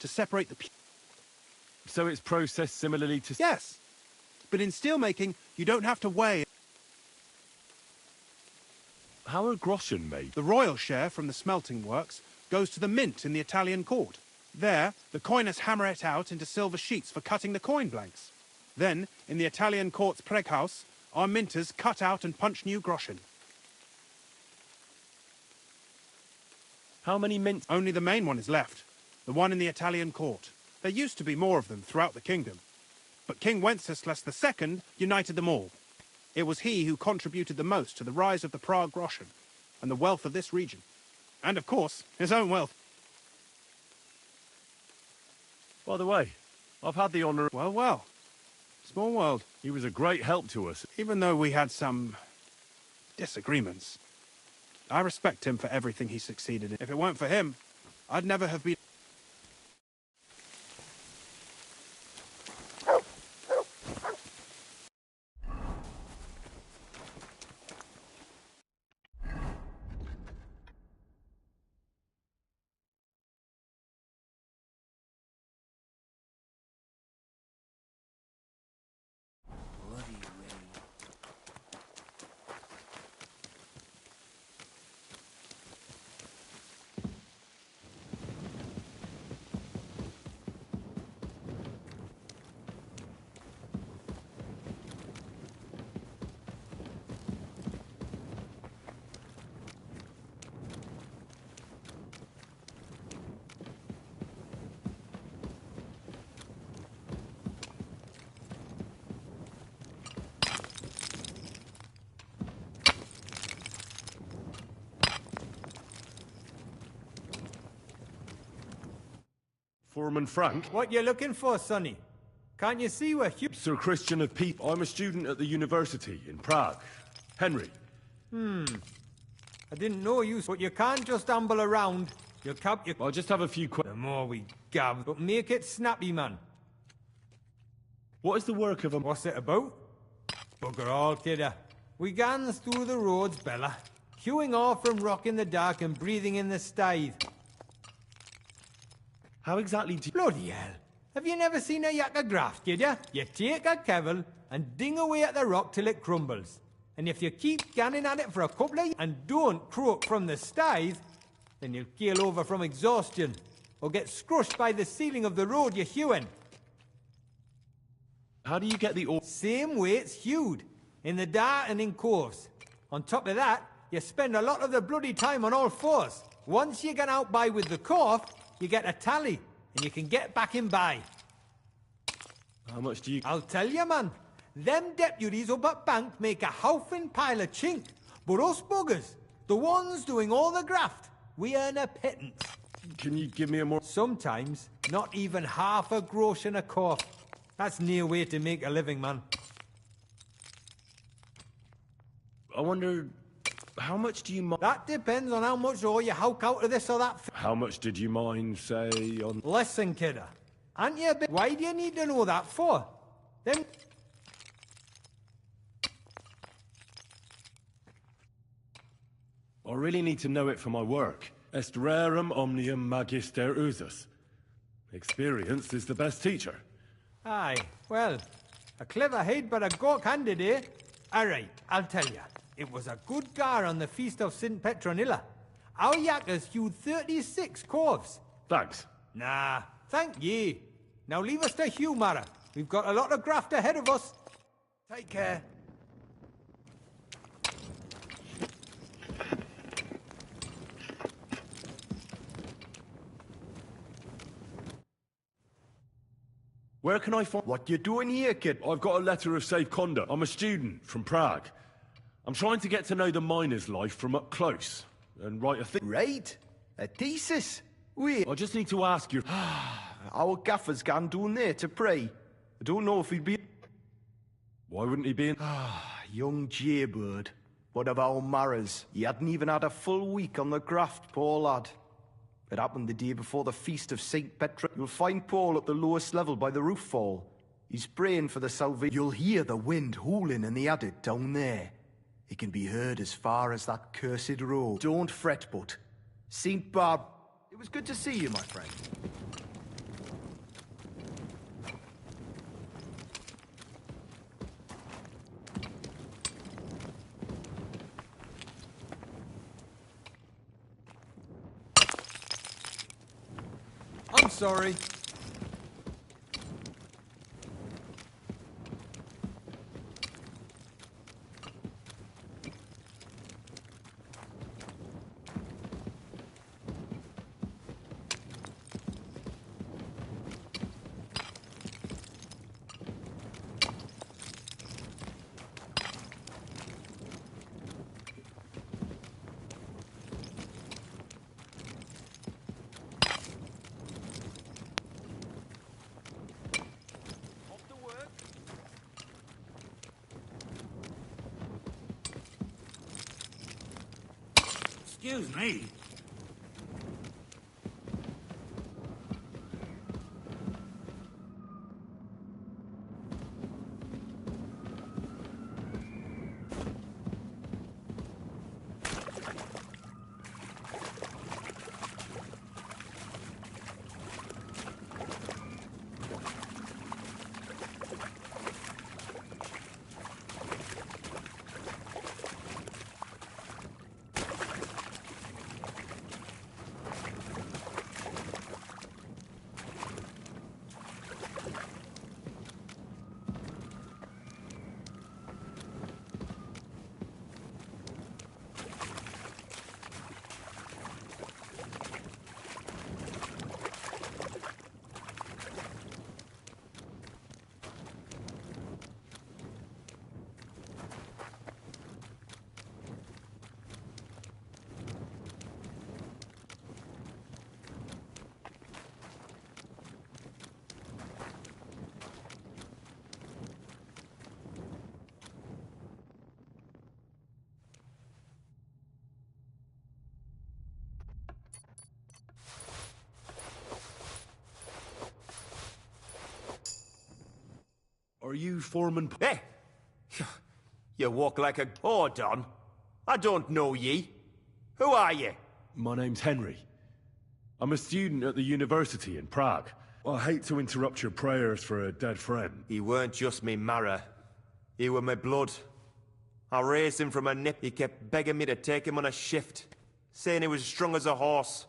to separate the... So it's processed similarly to... Yes, but in steelmaking, you don't have to weigh. How are groschen made? The royal share from the smelting works goes to the mint in the Italian court. There, the coiners hammer it out into silver sheets for cutting the coin blanks. Then, in the Italian court's preghouse, our minters cut out and punch new groschen. How many mints? Only the main one is left, the one in the Italian court. There used to be more of them throughout the kingdom, but King Wenceslas II united them all. It was he who contributed the most to the rise of the Prague groschen and the wealth of this region. And, of course, his own wealth. By the way, I've had the honour... Well, well. Small world. He was a great help to us. Even though we had some disagreements, I respect him for everything he succeeded in. If it weren't for him, I'd never have been... Foreman Frank? What you looking for, Sonny? Can't you see we're Sir Christian of Peep. I'm a student at the university in Prague. Henry. I didn't know you, but you can't just amble around. You'll cap your... I'll just have a few The more we gab, but make it snappy, man. What is the work of a... What's it about? Bugger all, kidder. We gans through the roads, Bella. Queuing off from rock in the dark and breathing in the stithe. How exactly do you... Bloody hell. Have you never seen a yakka graft, kid ya? You take a kevel and ding away at the rock till it crumbles. And if you keep ganning at it for a couple of years and don't croak from the stithe, then you'll keel over from exhaustion or get scrushed by the ceiling of the road you're hewing. How do you get the... Same way it's hewed, in the dark and in coves. On top of that, you spend a lot of the bloody time on all fours. Once you get out by with the corf, you get a tally, and you can get back in by. How much do you... I'll tell you, man. Them deputies up at bank make a howfing pile of chink. But us buggers, the ones doing all the graft, we earn a pittance. Can you give me a more... Sometimes, not even half a grosh and a corf. That's near way to make a living, man. I wonder... How much do you mind... That depends on how much ore you howk out of this or that... How much did you mind, say, on... Listen, kidder. Aren't you a bit... Why do you need to know that for? Then... I really need to know it for my work. Est rerum omnium magister usus. Experience is the best teacher. Aye, well, a clever head but a gawk-handed, eh? All right, I'll tell you. It was a good gar on the feast of St. Petronilla. Our yakkers hewed 36 corves. Thanks. Nah, thank ye. Now leave us to hew, Mara. We've got a lot of graft ahead of us. Take care. Where can I find... What you doing here, kid? I've got a letter of safe conduct. I'm a student from Prague. I'm trying to get to know the miner's life from up close and write a thing. Right. A thesis. Wait. I just need to ask you... Our gaffer's gone down there to pray. I don't know if he'd be... Why wouldn't he be in... Young jaybird. One of our marras. He hadn't even had a full week on the graft, poor lad. It happened the day before the feast of St. Petra. You'll find Paul at the lowest level by the roof fall. He's praying for the salvation. You'll hear the wind howling in the adit down there. It can be heard as far as that cursed road. Don't fret, but St. Barb... It was good to see you, my friend. I'm sorry. Excuse me. Are you Foreman? Hey! You walk like a... Hold on. I don't know ye. Who are you? My name's Henry. I'm a student at the university in Prague. I hate to interrupt your prayers for a dead friend. He weren't just me marrow. He were my blood. I raised him from a nip. He kept begging me to take him on a shift, saying he was strong as a horse.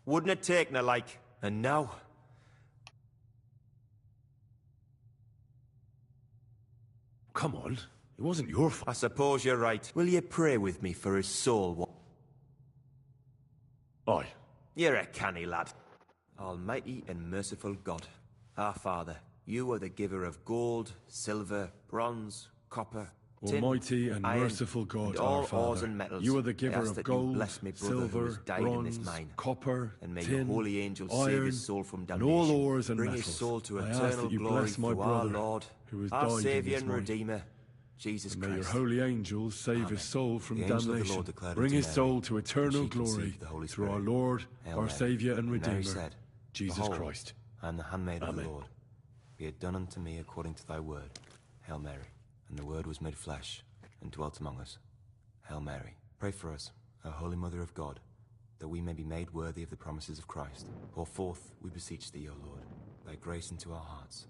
Wouldn't have taken her like. And now... Come on, it wasn't your fault. I suppose you're right. Will you pray with me for his soul? Aye. You're a canny lad. Almighty and merciful God, our Father, you are the giver of gold, silver, bronze, copper, tin, Almighty and iron, merciful God, and all our Father, ores and metals. you are the I giver ask of that you gold, bless me brother who silver, has died in this bronze, mine. copper, And may tin, your holy angels iron, save his soul from and damnation. all ores and Bring metals. his soul to I ask eternal that you glory bless my through our brother, Lord, who has our died in Saviour this and mine. Redeemer, Jesus And may your Christ. holy angels save Amen. his soul from The angel of the damnation. Lord declared Bring unto his Mary, soul to and eternal she glory conceived the Holy through our Spirit. Lord, Hail our Mary. Saviour and And Redeemer, Mary said, Jesus Behold, Christ. I am the handmaid of the Amen. Lord. Be it done unto me according to thy word. Hail Mary. And the Word was made flesh, and dwelt among us. Hail Mary. Pray for us, O Holy Mother of God, that we may be made worthy of the promises of Christ. Pour forth, we beseech thee, O Lord, thy grace into our hearts,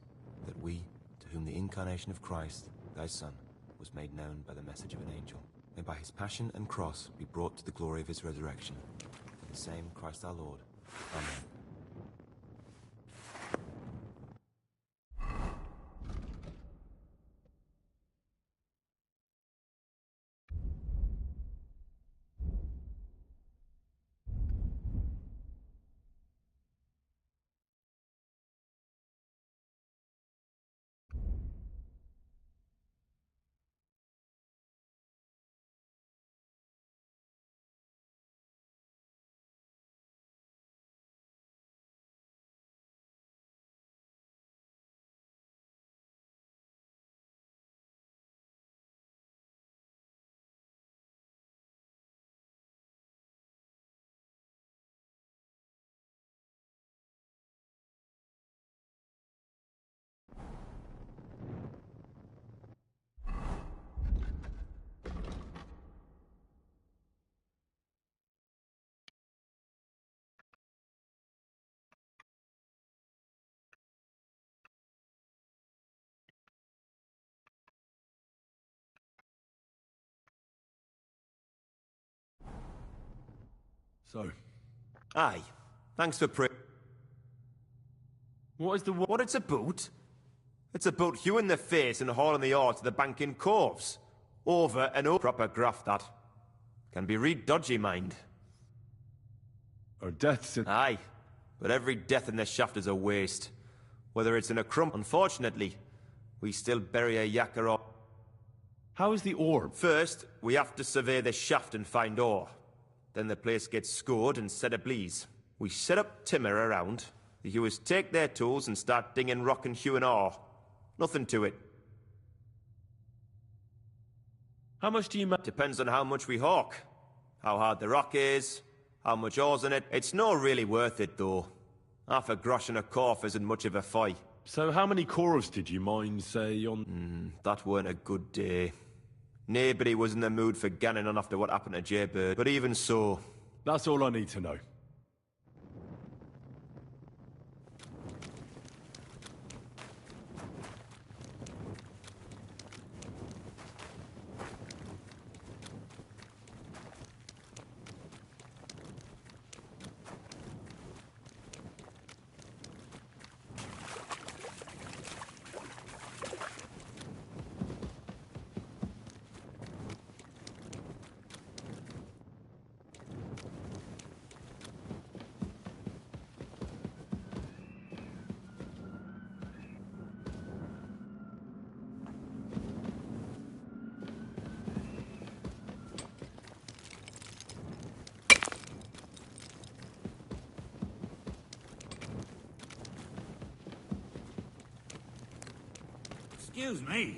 that we, to whom the incarnation of Christ, thy Son, was made known by the message of an angel, may by his passion and cross be brought to the glory of his resurrection. For the same Christ our Lord. Amen. So, Aye. Thanks for What is the What it's about? It's about hewing the face and hauling the ore to the bank in coves. Over and over. Proper graft, that. Can be real dodgy, mind. Or deaths in... Aye, but every death in the shaft is a waste. Whether it's in a crump, unfortunately, we still bury a yakka or... How is the orb? First, we have to survey the shaft and find ore. Then the place gets scored and set ablaze. We set up timber around. The hewers take their tools and start dinging rock and hewing ore. Nothing to it. How much do you make? Depends on how much we hawk. How hard the rock is, how much ore's in it. It's not really worth it, though. Half a grosh and a corf isn't much of a fight. So how many corals did you mine, say, on... That weren't a good day. Nobody was in the mood for ganning on after what happened to Jaybird. But even so... That's all I need to know. Excuse me.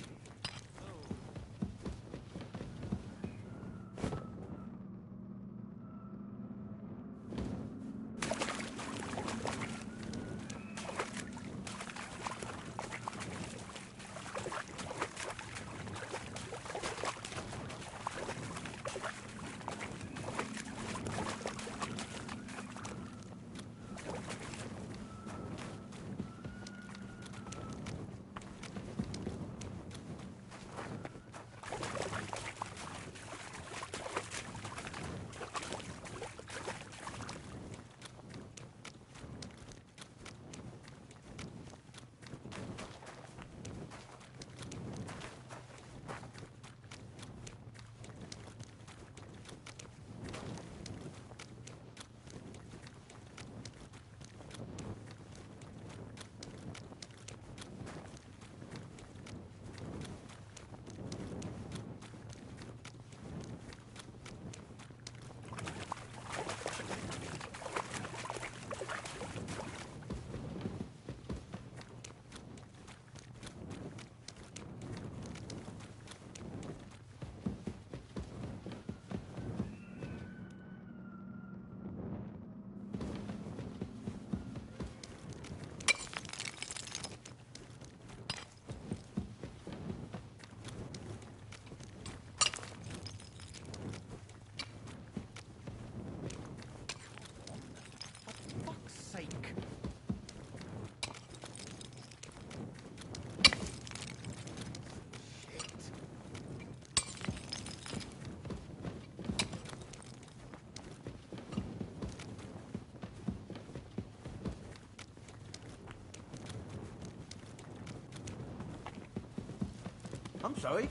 I'm sorry.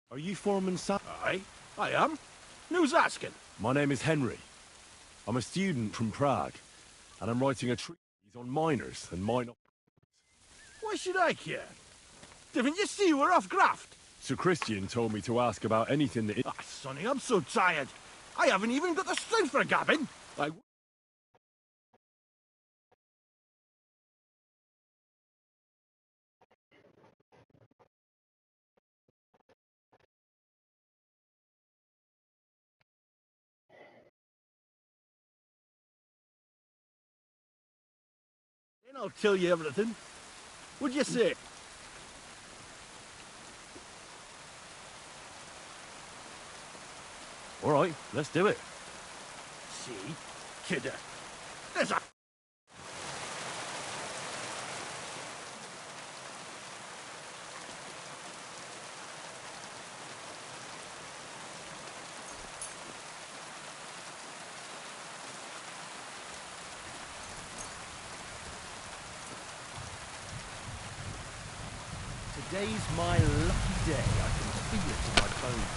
Are you Foreman Sam? Aye, I am. Who's asking? My name is Henry. I'm a student from Prague, and I'm writing a treatise on miners and mine... Why should I care? Didn't you see we're off graft? Sir Christian told me to ask about anything that... Ah, Sonny, I'm so tired. I haven't even got the strength for gabbing. Then I'll tell you everything. What'd you say? All right, let's do it. See? Kidder. There's a... Today's my lucky day. I can feel it in my bones.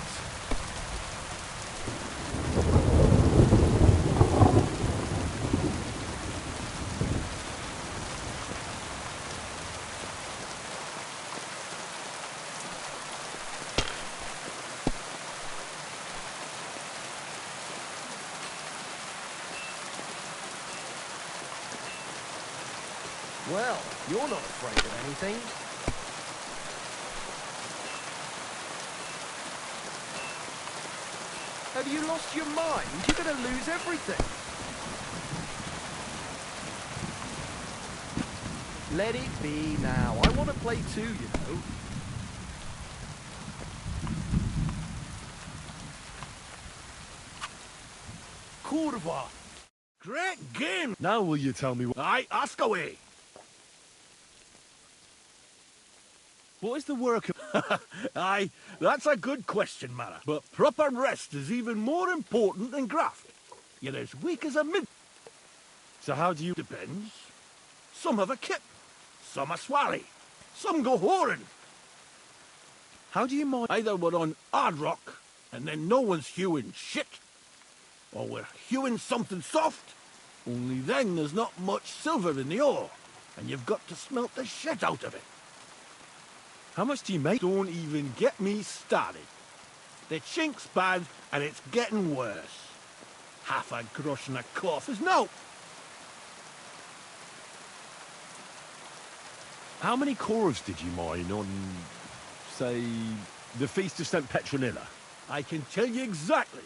Well, you're not afraid of anything. Have you lost your mind? You're going to lose everything. Let it be now. I want to play too, you know. Kurwa! Great game! Now will you tell me Aye, ask away! what is the work of... Aye, that's a good question, Mara. But proper rest is even more important than graft. You're as weak as a mid... So how do you... Depends. Some have a kip. Some a swally. Some go whoring. How do you mind... Either we're on hard rock, and then no one's hewing shit. Or we're hewing something soft. Only then there's not much silver in the ore. And you've got to smelt the shit out of it. How much do you make? Don't even get me started. The chink's bad, and it's getting worse. Half a grosh and a cough is no. How many corves did you mine on, say, the Feast of St. Petronilla? I can tell you exactly.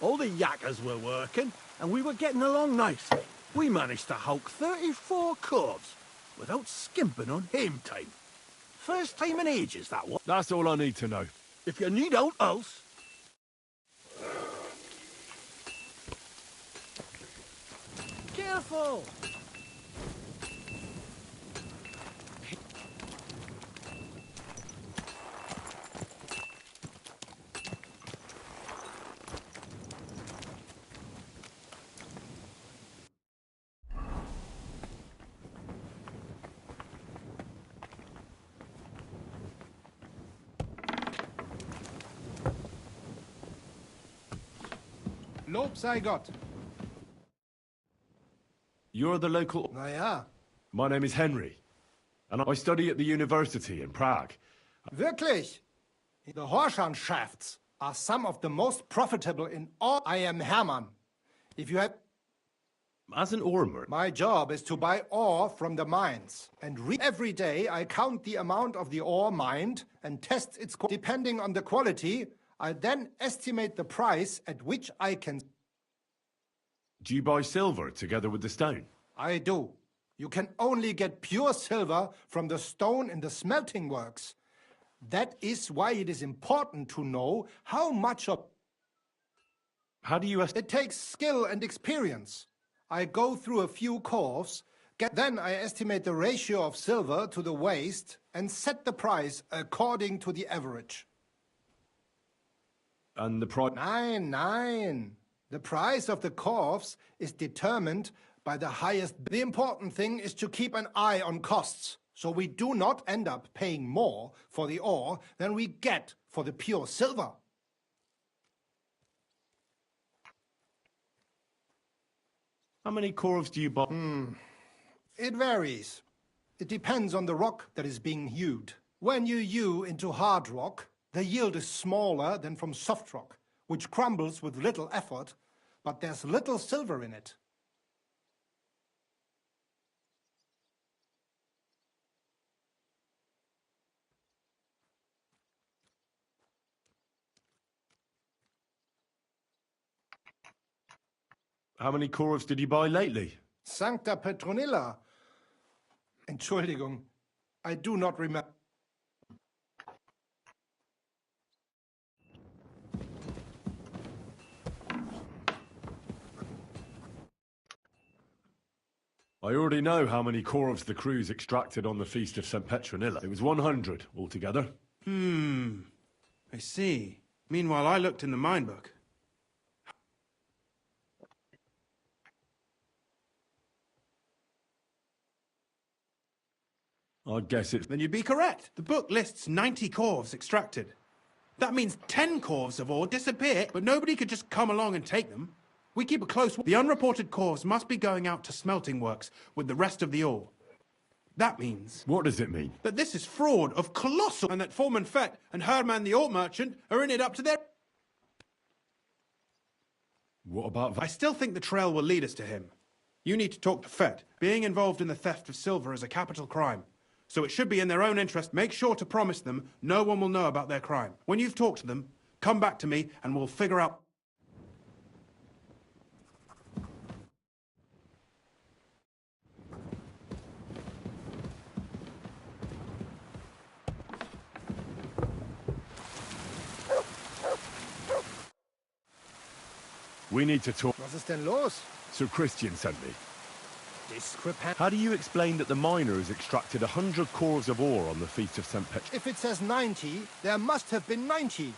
All the yakkers were working, and we were getting along nicely. We managed to hulk 34 corves without skimping on hame time. First time in ages, that was. That's all I need to know. If you need out else... Careful! Lob sei Gott. You're the local... Na ja, My name is Henry, and I study at the university in Prague. wirklich. The Horschan-shafts are some of the most profitable in all. I am Hermann. If you have... As an oremer, My job is to buy ore from the mines. And every day I count the amount of the ore mined and test its depending on the quality, I then estimate the price at which I can... do you buy silver together with the stone? I do. You can only get pure silver from the stone in the smelting works. That is why it is important to know how much of... How do you... It takes skill and experience. I go through a few corves, then I estimate the ratio of silver to the waste and set the price according to the average. And the price... Nein. The price of the corves is determined by the highest... The important thing is to keep an eye on costs, so we do not end up paying more for the ore than we get for the pure silver. How many corves do you buy? It varies. It depends on the rock that is being hewed. When you hew into hard rock, the yield is smaller than from soft rock, which crumbles with little effort, but there's little silver in it. How many corves did you buy lately? Sancta Petronilla. Entschuldigung, I do not remember. I already know how many corves the crews extracted on the Feast of St. Petronilla. It was 100 altogether. I see. Meanwhile, I looked in the mine book. I guess it's... Then you'd be correct. The book lists 90 corves extracted. That means 10 corves of ore disappear, but nobody could just come along and take them. We keep a close... The unreported corves must be going out to smelting works with the rest of the ore. That means... What does it mean? That this is fraud of colossal... And that Foreman Fett and Herman the ore merchant are in it up to their... What about... I still think the trail will lead us to him. You need to talk to Fett. Being involved in the theft of silver is a capital crime. So it should be in their own interest. Make sure to promise them no one will know about their crime. When you've talked to them, come back to me and we'll figure out... We need to talk... Was ist denn los? So Christian sent me. Discrepant. How do you explain that the miner has extracted 100 corves of ore on the Feast of St. Petr... If it says 90, there must have been 90.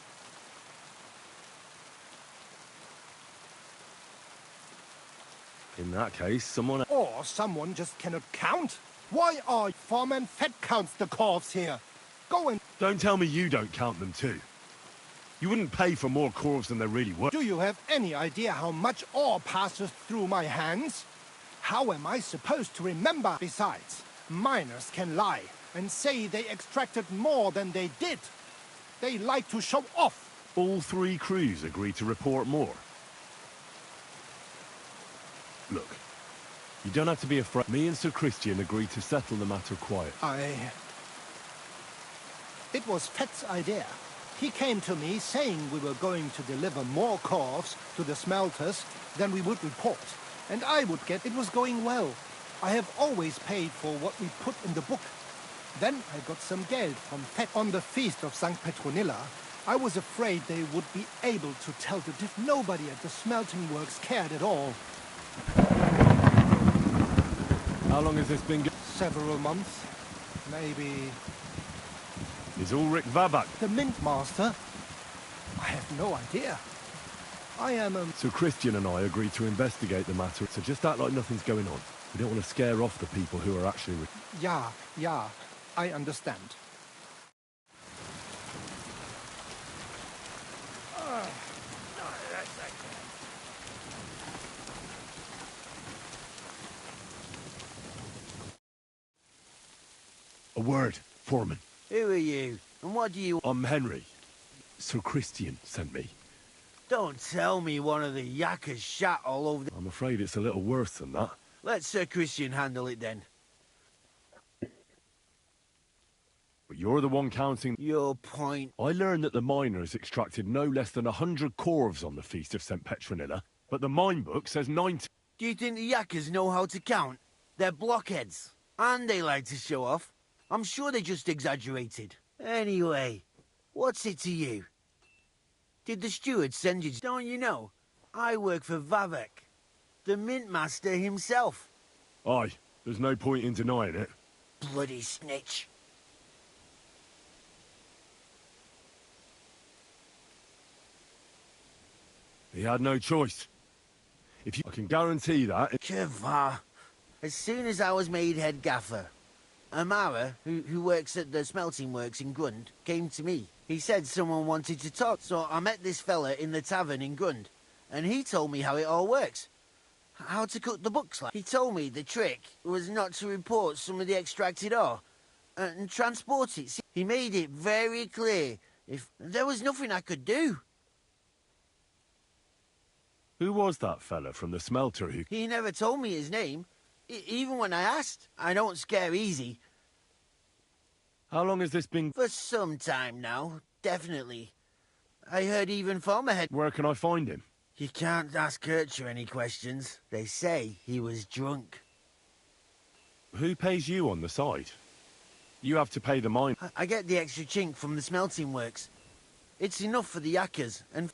In that case, someone... Or someone just cannot count. Why are Foreman Fett counts the corves here? Go and... Don't tell me you don't count them too. You wouldn't pay for more corves than they're really worth. Do you have any idea how much ore passes through my hands? How am I supposed to remember? Besides, miners can lie and say they extracted more than they did. They like to show off. All 3 crews agreed to report more. Look, you don't have to be afraid. Me and Sir Christian agreed to settle the matter quiet. It was Fett's idea. He came to me saying we were going to deliver more corves to the smelters than we would report. And I would get... It was going well. I have always paid for what we put in the book. Then I got some geld from Fett on the feast of St. Petronilla. I was afraid they would be able to tell the diff. Nobody at the smelting works cared at all. How long has this been going? Several months. Maybe... Is Ulrich Vabak? The Mint Master? I have no idea. I am So Christian and I agreed to investigate the matter, so just act like nothing's going on. We don't want to scare off the people who are actually... Yeah, I understand. A word, Foreman. Who are you? And what do you... I'm Henry. Sir Christian sent me. Don't tell me one of the yakkers shat all over the... I'm afraid it's a little worse than that. Let Sir Christian handle it then. But you're the one counting... Your point. I learned that the miners extracted no less than 100 corves on the Feast of St. Petronilla, but the mine book says 90. Do you think the yakkers know how to count? They're blockheads. And they like to show off. I'm sure they just exaggerated. Anyway, what's it to you? Did the steward send you? Don't you know? I work for Vavek, the mint master himself. Aye, there's no point in denying it. Bloody snitch. He had no choice. I can guarantee that... Keva. As soon as I was made head gaffer, Amara, who works at the smelting works in Grund, came to me. He said someone wanted to talk, so I met this fella in the tavern in Grund, and he told me how it all works. How to cut the books like. He told me the trick was not to report some of the extracted ore and transport it. See, he made it very clear if there was nothing I could do. Who was that fella from the smelter who... He never told me his name. Even when I asked, I don't scare easy. How long has this been... For some time now, definitely. I heard even former head... Where can I find him? You can't ask Kircher any questions. They say he was drunk. Who pays you on the side? You have to pay the mine... I get the extra chink from the smelting works. It's enough for the yakkers, and...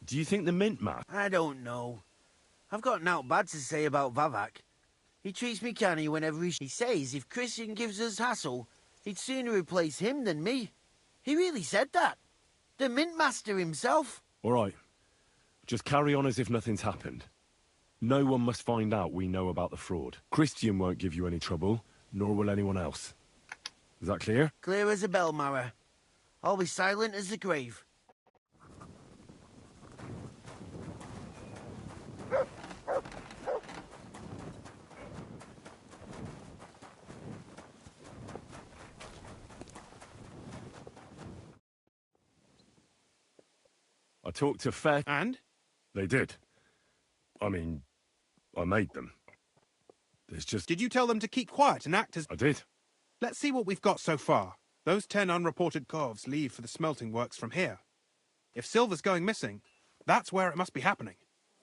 Do you think the mint man... I don't know. I've got naught bad to say about Vavak. He treats me canny whenever he says if Christian gives us hassle, he'd sooner replace him than me. He really said that. The mint master himself. All right. Just carry on as if nothing's happened. No one must find out we know about the fraud. Christian won't give you any trouble. nor will anyone else. Is that clear? Clear as a bell, Mara. I'll be silent as the grave. I talked to Fett. And? They did. I mean, I made them. There's just... Did you tell them to keep quiet and act as... I did. Let's see what we've got so far. Those 10 unreported corves leave for the smelting works from here. If silver's going missing, that's where it must be happening.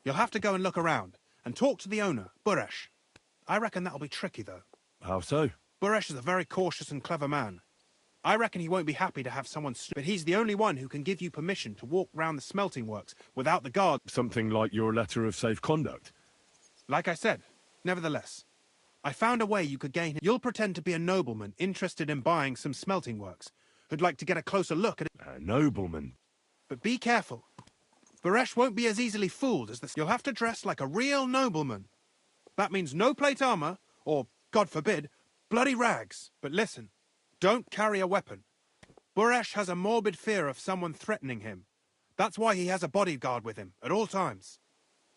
You'll have to go and look around, and talk to the owner, Buresh. I reckon that'll be tricky, though. How so? Buresh is a very cautious and clever man. I reckon he won't be happy to have someone... But he's the only one who can give you permission to walk round the smelting works without the guard... Something like your letter of safe conduct? Like I said, nevertheless, I found a way you could gain... You'll pretend to be a nobleman interested in buying some smelting works, who'd like to get a closer look at it. A nobleman? But be careful. Buresh won't be as easily fooled as the... You'll have to dress like a real nobleman. That means no plate armor, or, God forbid, bloody rags. But listen, don't carry a weapon. Buresh has a morbid fear of someone threatening him. That's why he has a bodyguard with him at all times.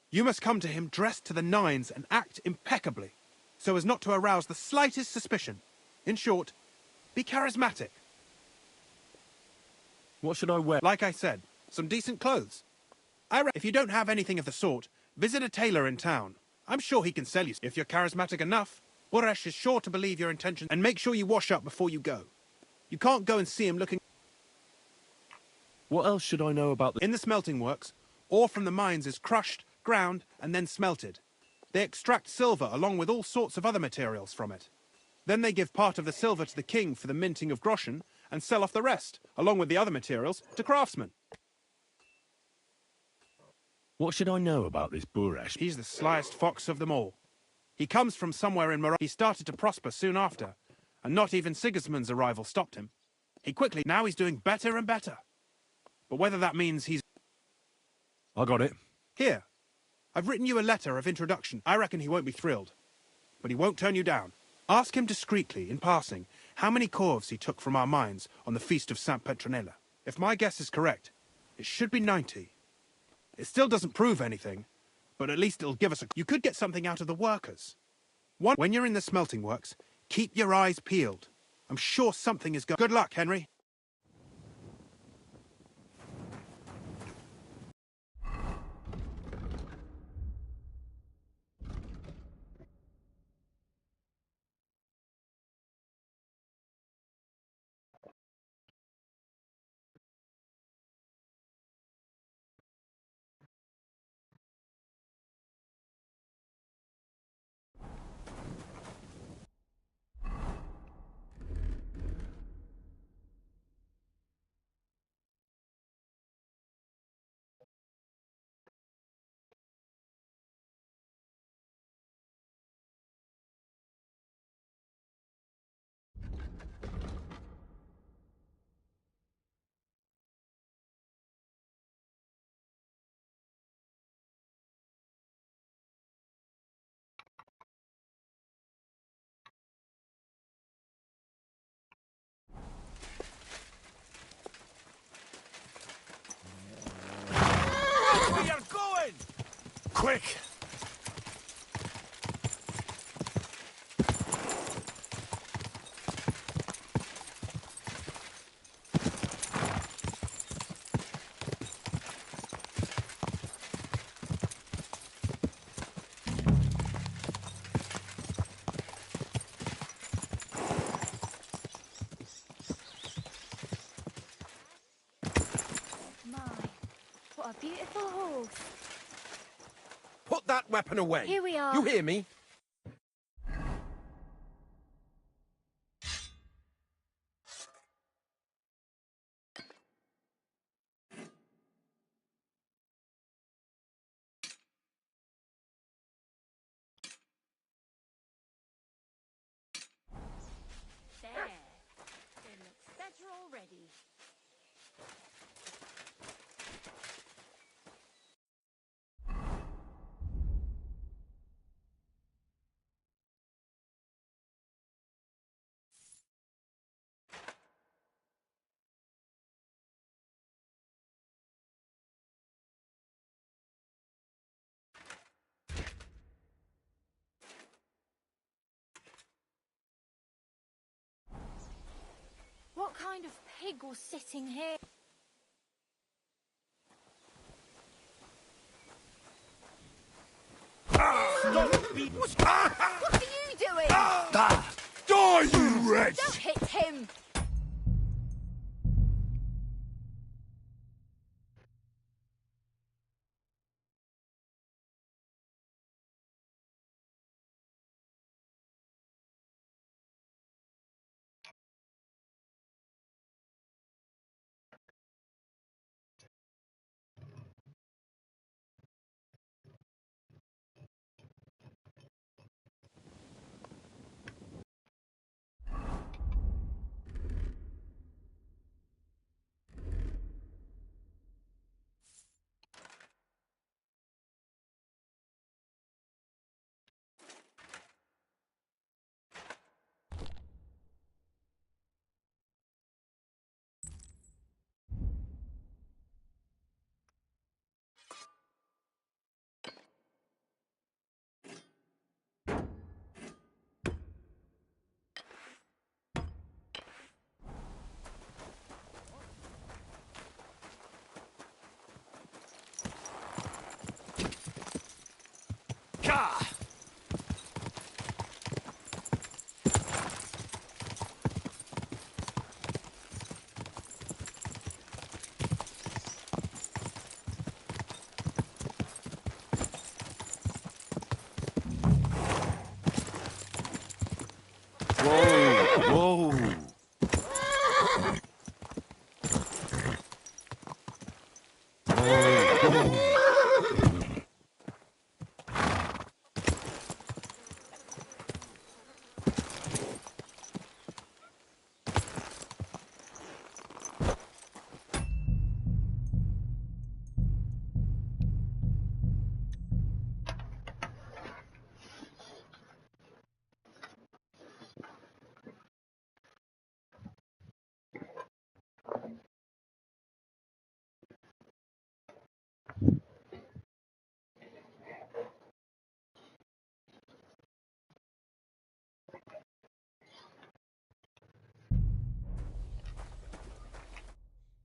You must come to him dressed to the nines and act impeccably, so as not to arouse the slightest suspicion. In short, be charismatic. What should I wear? Like I said, some decent clothes. If you don't have anything of the sort, visit a tailor in town. I'm sure he can sell you. If you're charismatic enough, Buresh is sure to believe your intentions. And make sure you wash up before you go. You can't go and see him looking... What else should I know about the... In the smelting works, ore from the mines is crushed, ground, and then smelted. They extract silver along with all sorts of other materials from it. Then they give part of the silver to the king for the minting of groschen, and sell off the rest, along with the other materials, to craftsmen. What should I know about this Buresh? He's the slyest fox of them all. He comes from somewhere in Morocco. He started to prosper soon after, and not even Sigismund's arrival stopped him. Now he's doing better and better. But whether that means he's... I got it. Here, I've written you a letter of introduction. I reckon he won't be thrilled, but he won't turn you down. Ask him discreetly, in passing, how many corves he took from our mines on the feast of Saint Petronella. If my guess is correct, it should be 90. It still doesn't prove anything, but at least it'll give us a... You could get something out of the workers. When you're in the smelting works, keep your eyes peeled. I'm sure something is going... Good luck, Henry. We are going! Quick! My, what a beautiful horse. Put that weapon away. Here we are. You hear me? There. It looks better already. kind of pig was sitting here? What are you doing? Die, you wretch! Don't hit him! Whoa!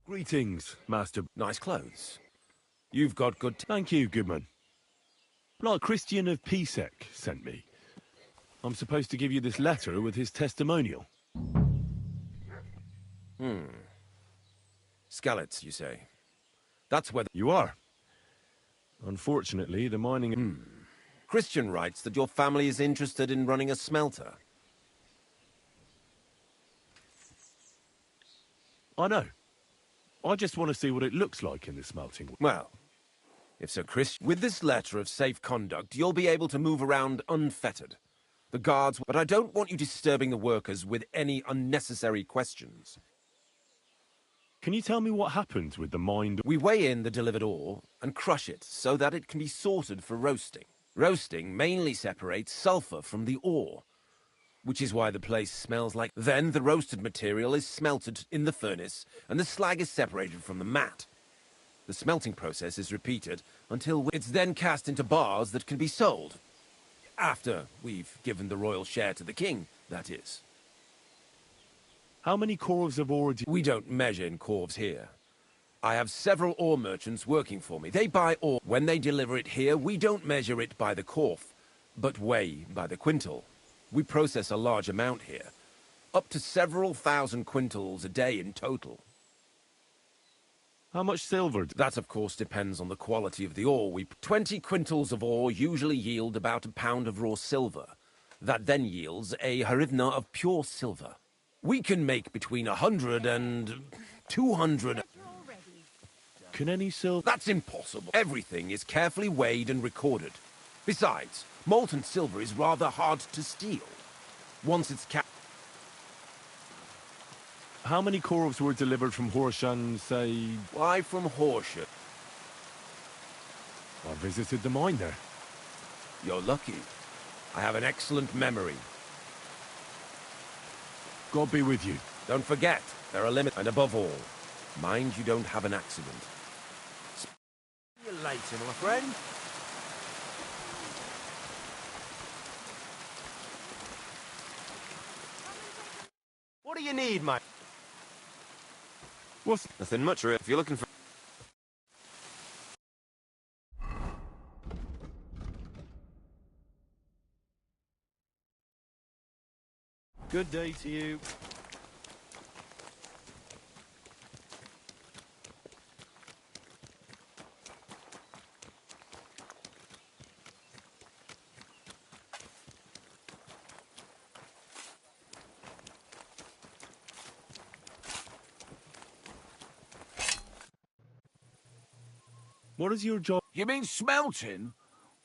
Greetings, Master. Nice clothes. You've got good... Thank you, Goodman. Like Christian of Pisek sent me. I'm supposed to give you this letter with his testimonial. Skallets, you say? That's where... You are. Unfortunately, the mining... Christian writes that your family is interested in running a smelter. I know. I just want to see what it looks like in the smelting. Well, if Sir Christian... With this letter of safe conduct, you'll be able to move around unfettered. The guards... But I don't want you disturbing the workers with any unnecessary questions. Can you tell me what happens with the mine? We weigh in the delivered ore and crush it so that it can be sorted for roasting. Roasting mainly separates sulfur from the ore, which is why the place smells like... Then the roasted material is smelted in the furnace and the slag is separated from the matte. The smelting process is repeated until it's then cast into bars that can be sold. After we've given the royal share to the king, that is. How many corves of ore do... We don't measure in corves here. I have several ore merchants working for me. They buy ore. When they deliver it here, we don't measure it by the corf, but weigh by the quintal. We process a large amount here, up to several thousand quintals a day in total. How much silver? That, of course, depends on the quality of the ore. 20 quintals of ore usually yield about a pound of raw silver. That then yields a hryvnia of pure silver. We can make between 100 and 200... Can any silver... That's impossible. Everything is carefully weighed and recorded. Besides, molten silver is rather hard to steal. Once it's How many corves were delivered from Horshan, say... Why from Horshan? I visited the mine there. You're lucky. I have an excellent memory. God be with you. Don't forget, there are limits. And above all, mind you don't have an accident. You're late, my friend. What do you need, mate? What's... Nothing much, really. If you're looking for... Good day to you. What is your job? You mean smelting?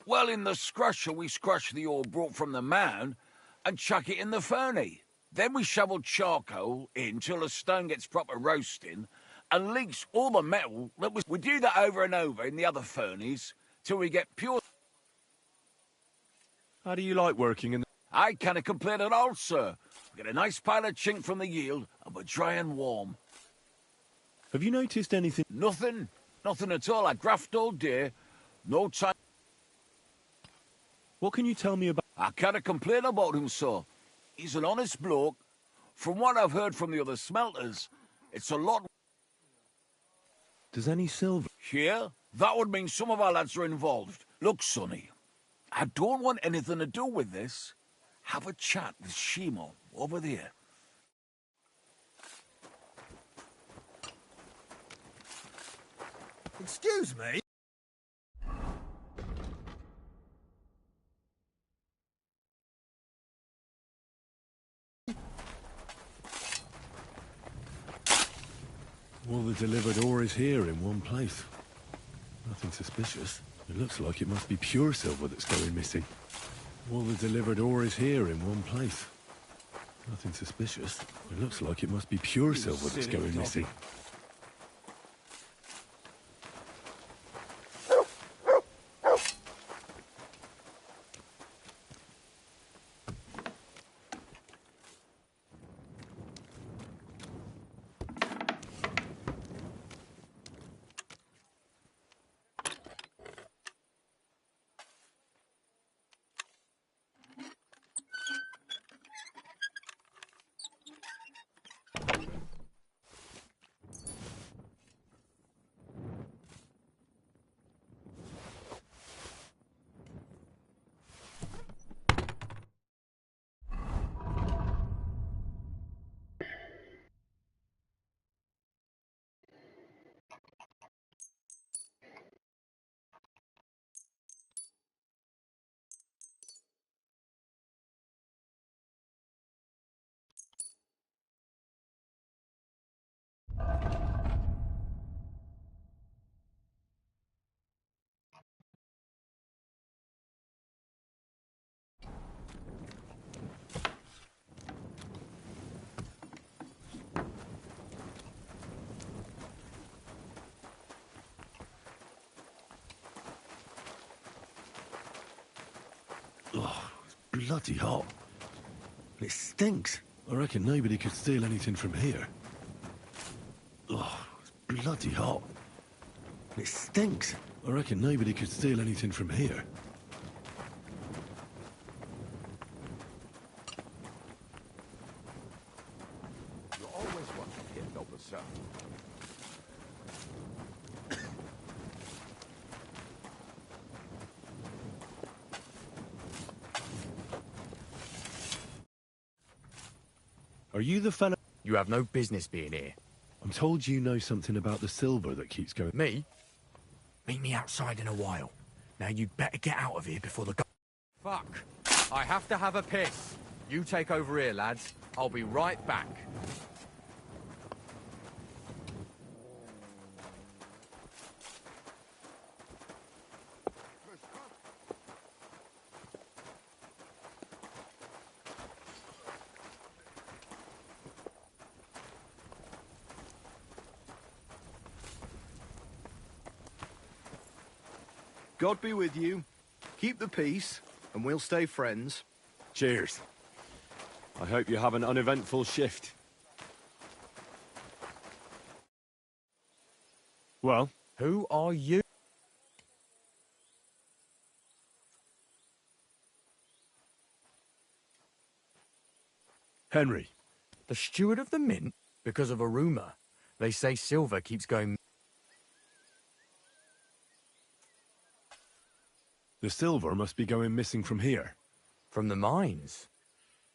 Well, in the scrusher, we scrush the ore brought from the mound and chuck it in the furnace. Then we shovel charcoal in till the stone gets proper roasting and leaks all the metal that was... We do that over and over in the other furnace till we get pure... How do you like working in the... I can't complain at all, sir. We get a nice pile of chink from the yield and we're dry and warm. Have you noticed anything? Nothing. Nothing at all. I graft all day. No time... What can you tell me about... I can't complain about him, sir. He's an honest bloke. From what I've heard from the other smelters, it's a lot... Does any silver... Here? That would mean some of our lads are involved. Look, Sonny, I don't want anything to do with this. Have a chat with Shimo over there. Excuse me? All the delivered ore is here in one place. Nothing suspicious. It looks like it must be pure silver that's going missing. All the delivered ore is here in one place. Nothing suspicious. It looks like it must be pure silver that's going missing. Oh, it's bloody hot. It stinks. I reckon nobody could steal anything from here. Oh, it's bloody hot. It stinks. I reckon nobody could steal anything from here. You're always welcome here, noble sir. Are you the fella... You have no business being here. I'm told you know something about the silver that keeps going... Me? Meet me outside in a while. Now you'd better get out of here before the... Fuck. I have to have a piss. You take over here, lads. I'll be right back. God be with you. Keep the peace, and we'll stay friends. Cheers. I hope you have an uneventful shift. Well? Who are you? Henry. The steward of the mint? Because of a rumour. They say silver keeps going... The silver must be going missing from here. From the mines.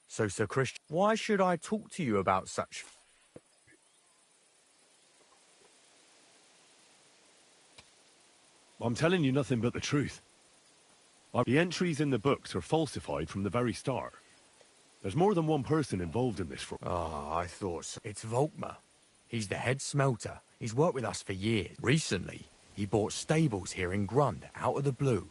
So, Sir Christian, why should I talk to you about such... I'm telling you nothing but the truth. The entries in the books are falsified from the very start. There's more than one person involved in this fraud. Ah, I thought so. It's Volkmar. He's the head smelter. He's worked with us for years. Recently, he bought stables here in Grund, out of the blue.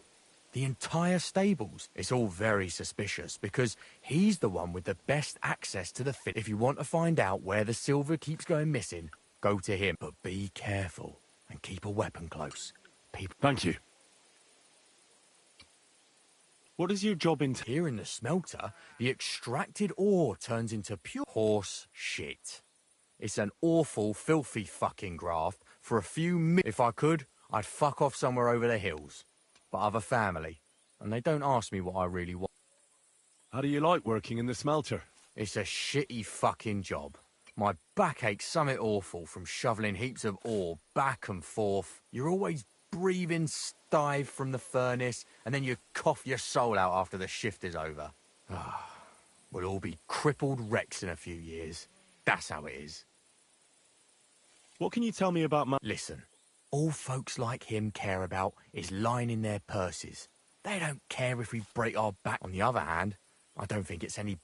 The entire stables. It's all very suspicious, because he's the one with the best access to the fit. If you want to find out where the silver keeps going missing, go to him. But be careful, and keep a weapon close. Thank you. What is your job in... Here in the smelter, the extracted ore turns into pure horse shit. It's an awful, filthy fucking graft for a few If I could, I'd fuck off somewhere over the hills. But I've a family, and they don't ask me what I really want. How do you like working in the smelter? It's a shitty fucking job. My back aches something awful from shoveling heaps of ore back and forth. You're always breathing stive from the furnace, and then you cough your soul out after the shift is over. We'll all be crippled wrecks in a few years. That's how it is. What can you tell me about Listen, all folks like him care about is lining their purses. They don't care if we break our back. On the other hand, I don't think it's any...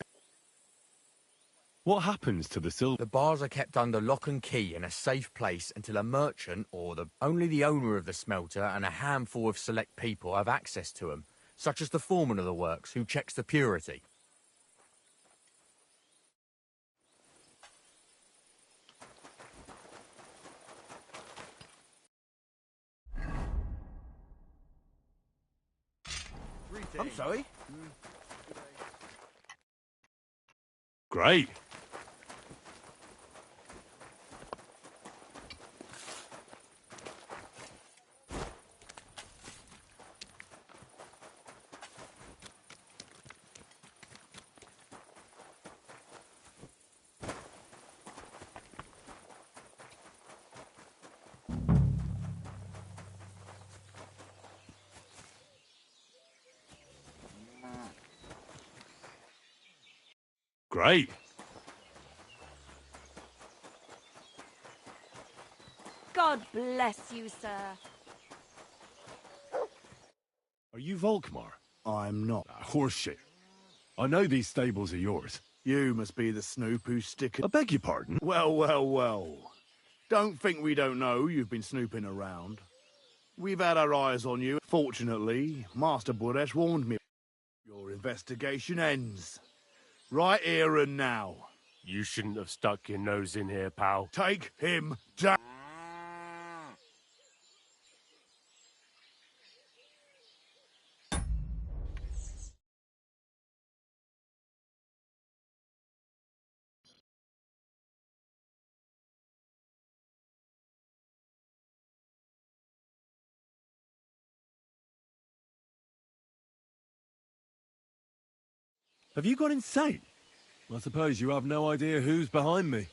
What happens to the silver? The bars are kept under lock and key in a safe place until a merchant or only the owner of the smelter and a handful of select people have access to them, such as the foreman of the works who checks the purity. I'm sorry? Great. Great. God bless you, sir. Are you Volkmar? I'm not. Horseshit. I know these stables are yours. You must be the snoop who's sticking... I beg your pardon? Well, well, well. Don't think we don't know you've been snooping around. We've had our eyes on you. Fortunately, Master Buresh warned me. Your investigation ends. Right here and now. You shouldn't have stuck your nose in here, pal. Take him down. Have you gone insane? I suppose you have no idea who's behind me.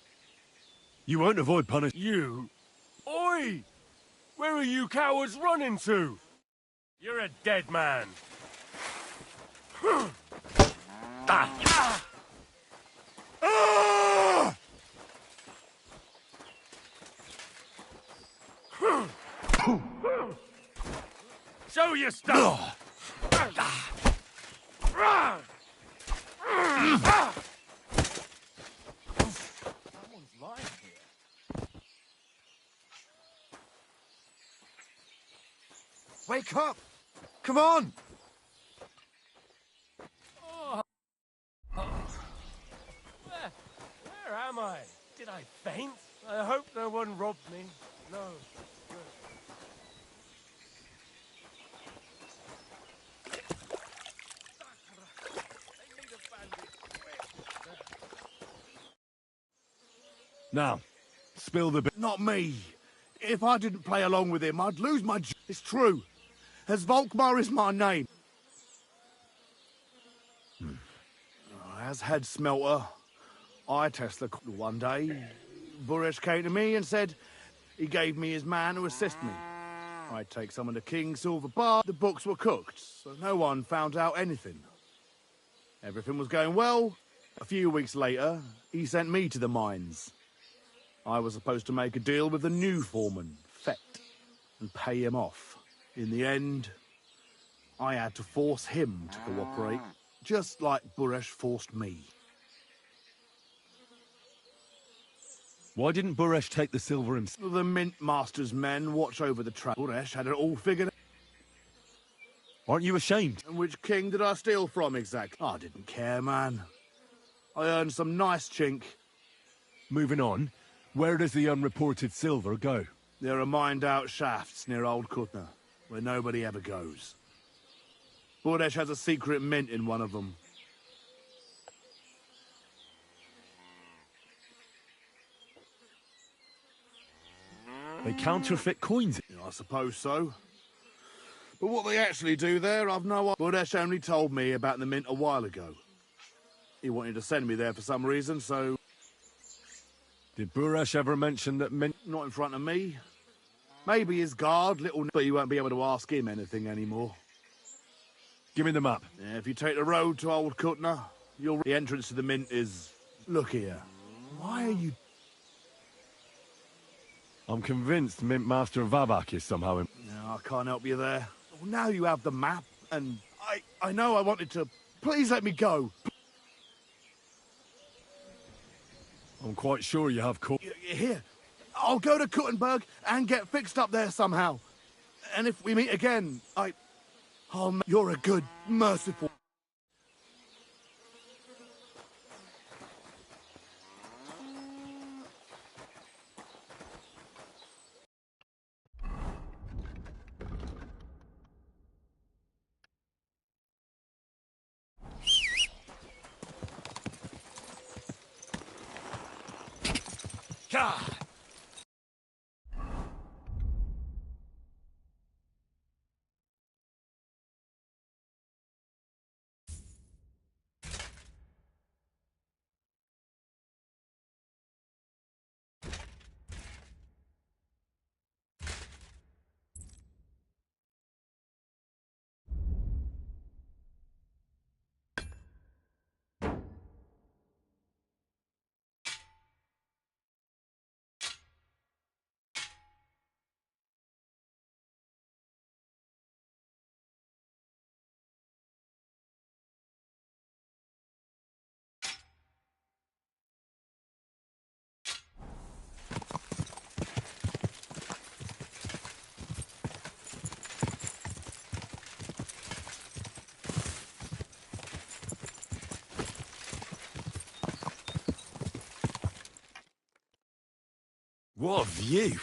You won't avoid punishment. You? Oi! Where are you cowards running to? You're a dead man. Show your stuff! Someone's lying here. Wake up! Come on! Where am I? Did I faint? I hope no one robbed me. No. Good. Now, spill the bit. Not me. If I didn't play along with him, I'd lose my job. It's true. As Volkmar is my name. As head smelter, I test the one day. Buresh came to me and said he gave me his man to assist me. I'd take some of the king's silver bar. The books were cooked, so no one found out anything. Everything was going well. A few weeks later, he sent me to the mines. I was supposed to make a deal with the new foreman, Fett, and pay him off. In the end, I had to force him to cooperate, just like Buresh forced me. Why didn't Buresh take the silver himself? The Mint Master's men watch over the trap. Buresh had it all figured out. Aren't you ashamed? And which king did I steal from exactly? I didn't care, man. I earned some nice chink. Moving on, where does the unreported silver go? There are mined-out shafts near Old Kutna, where nobody ever goes. Buresh has a secret mint in one of them. They counterfeit coins. Yeah, I suppose so. But what they actually do there, I've no idea. Buresh only told me about the mint a while ago. He wanted to send me there for some reason, so... Did Buresh ever mention that mint... Not in front of me. Maybe his guard, little... But you won't be able to ask him anything anymore. Give me the map. Yeah, if you take the road to Old Kutna, you'll... The entrance to the mint is... Look here. Why are you... I'm convinced Mint Master Vabak is somehow in... No, I can't help you there. Well, now you have the map, and I know I wanted to... Please let me go. I'm quite sure you have caught... Here, I'll go to Kuttenberg and get fixed up there somehow. And if we meet again, you're a good, merciful... God! What a view!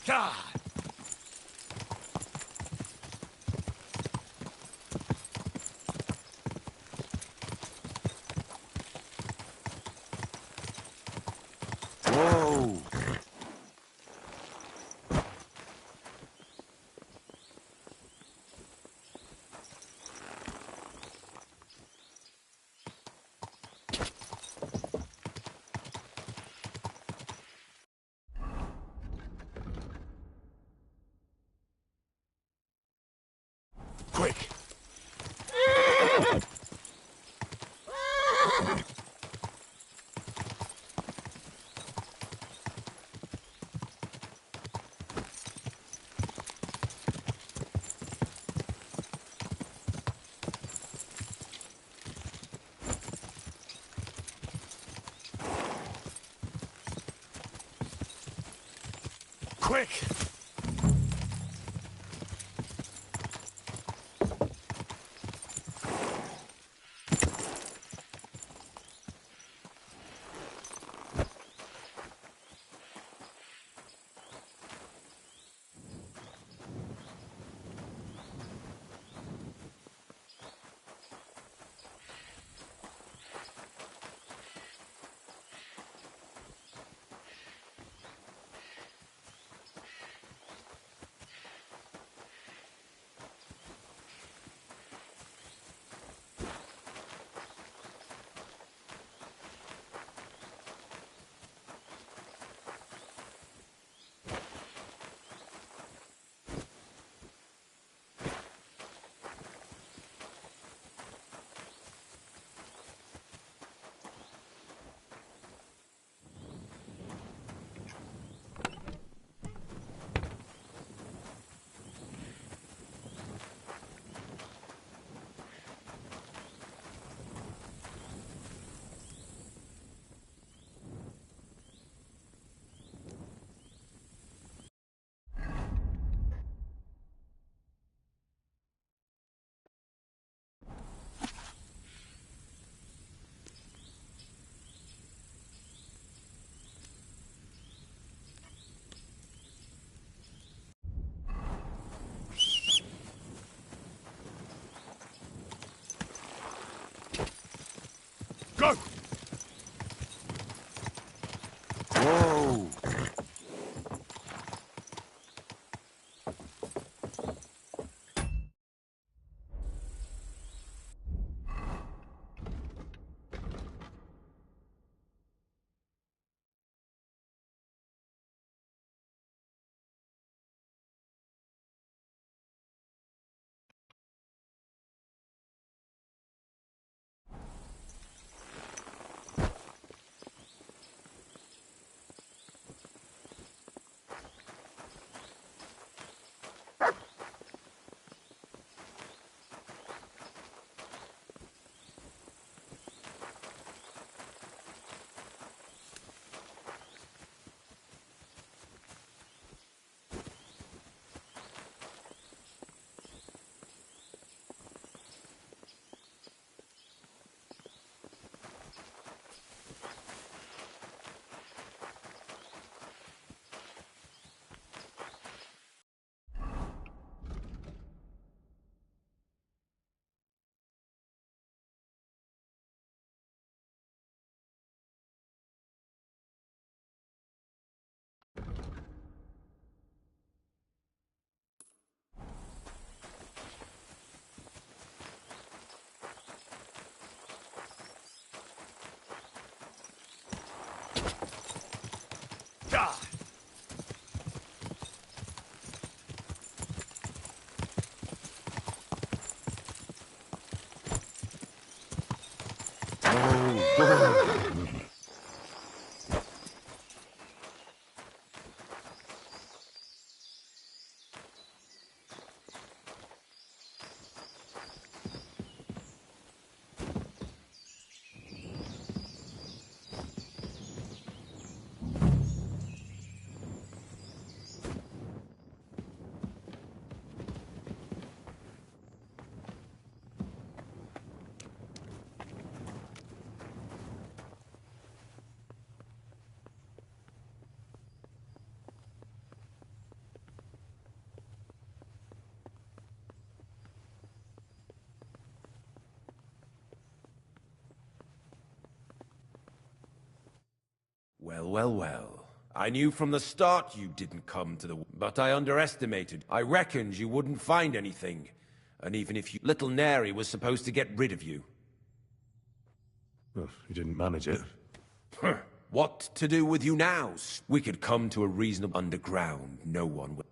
God! Whoa! Quick! Quick! Go! Whoa! God! Well, well, well. I knew from the start you didn't come to the... But I underestimated. I reckoned you wouldn't find anything. And even if you... Little Neri was supposed to get rid of you. Well, you didn't manage it. What to do with you now? We could come to a reasonable underground. No one will...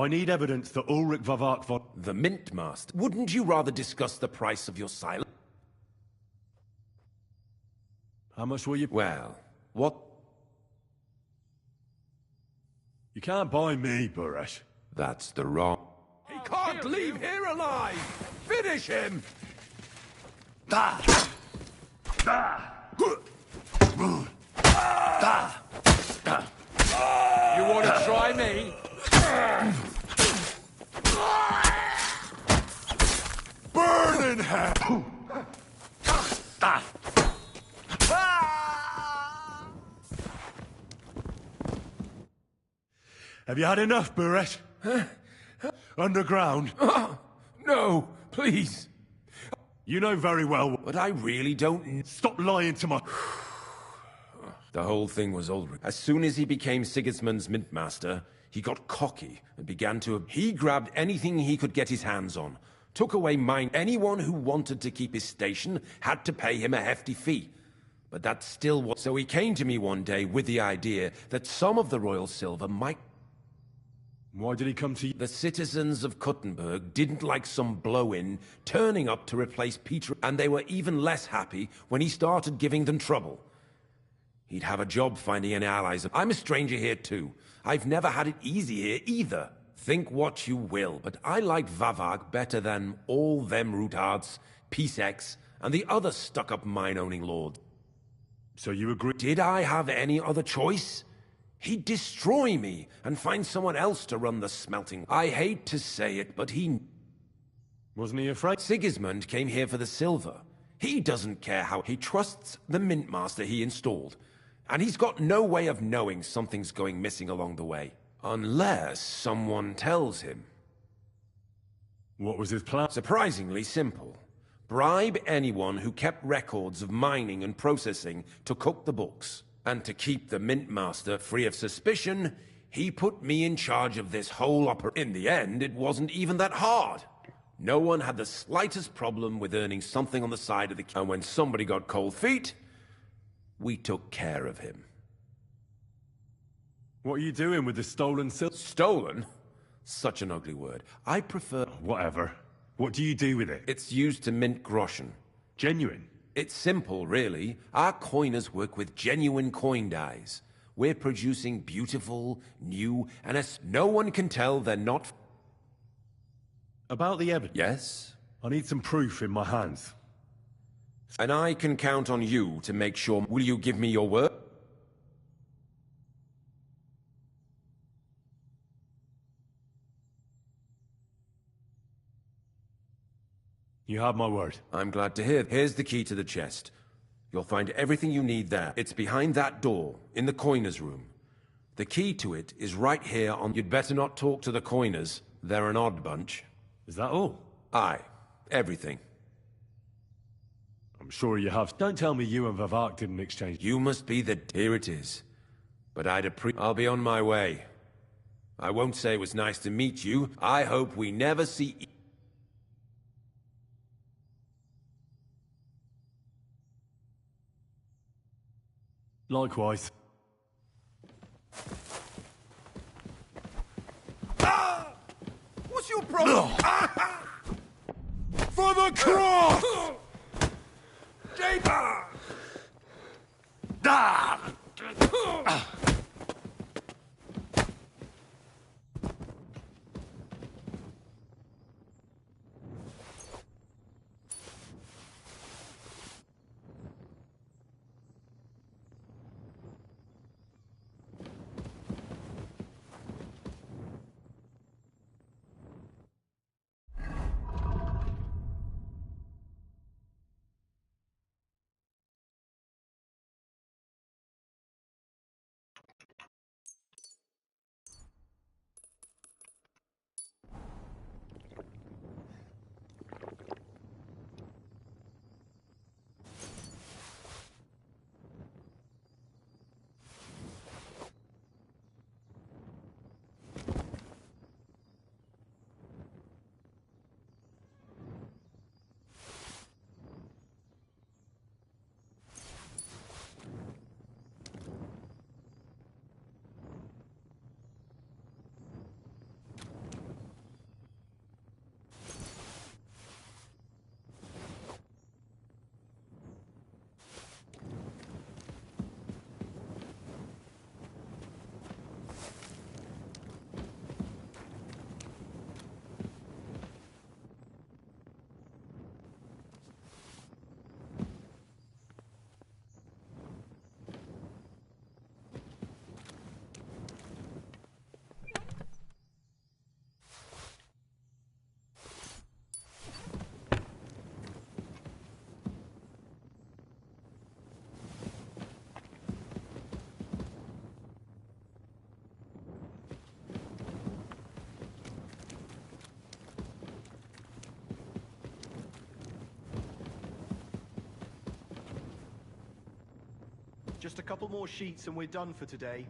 I need evidence that Ulrich Vavart von... The Mint Master. Wouldn't you rather discuss the price of your silence? How much will you... Well, what... You can't buy me, Buresh. That's the wrong... He can't leave here alive! Finish him! Da! Da! Da! Da! You want to try me? Burn in hell! Da! Have you had enough, Buresh? Underground? No, please. You know very well... But I really don't... Stop lying to my... The whole thing was Ulrich. As soon as he became Sigismund's Mint Master, he got cocky and began to... He grabbed anything he could get his hands on, took away mine. Anyone who wanted to keep his station had to pay him a hefty fee. But that still was... So he came to me one day with the idea that some of the royal silver might... Why did he come to you? The citizens of Kuttenberg didn't like some blow-in turning up to replace Peter, and they were even less happy when he started giving them trouble. He'd have a job finding any allies. I'm a stranger here too. I've never had it easy here either. Think what you will, but I like Vavag better than all them Rutards, Peace-X, and the other stuck-up mine-owning lords. So you agree? Did I have any other choice? He'd destroy me and find someone else to run the smelting. I hate to say it, but he... Wasn't he afraid? Sigismund came here for the silver. He doesn't care how... He trusts the Mint Master he installed. And he's got no way of knowing something's going missing along the way. Unless someone tells him. What was his plan? Surprisingly simple. Bribe anyone who kept records of mining and processing to cook the books. And to keep the Mint Master free of suspicion, he put me in charge of this whole operation. In the end, it wasn't even that hard. No one had the slightest problem with earning something on the side of the... And when somebody got cold feet, we took care of him. What are you doing with the stolen silver? Stolen? Such an ugly word. I prefer... Whatever. What do you do with it? It's used to mint groschen. Genuine? It's simple, really. Our coiners work with genuine coin dies. We're producing beautiful, new, and as no one can tell they're not... About the evidence? Yes? I need some proof in my hands. And I can count on you to make sure... Will you give me your word? You have my word. I'm glad to hear. Here's the key to the chest. You'll find everything you need there. It's behind that door, in the coiner's room. The key to it is right here on... You'd better not talk to the coiners. They're an odd bunch. Is that all? Aye. Everything. I'm sure you have. Don't tell me you and Vavak didn't exchange... You must be the... Here it is. But I'll be on my way. I won't say it was nice to meet you. I hope we never see... Likewise. What's your problem? For the cross! Just a couple more sheets and we're done for today.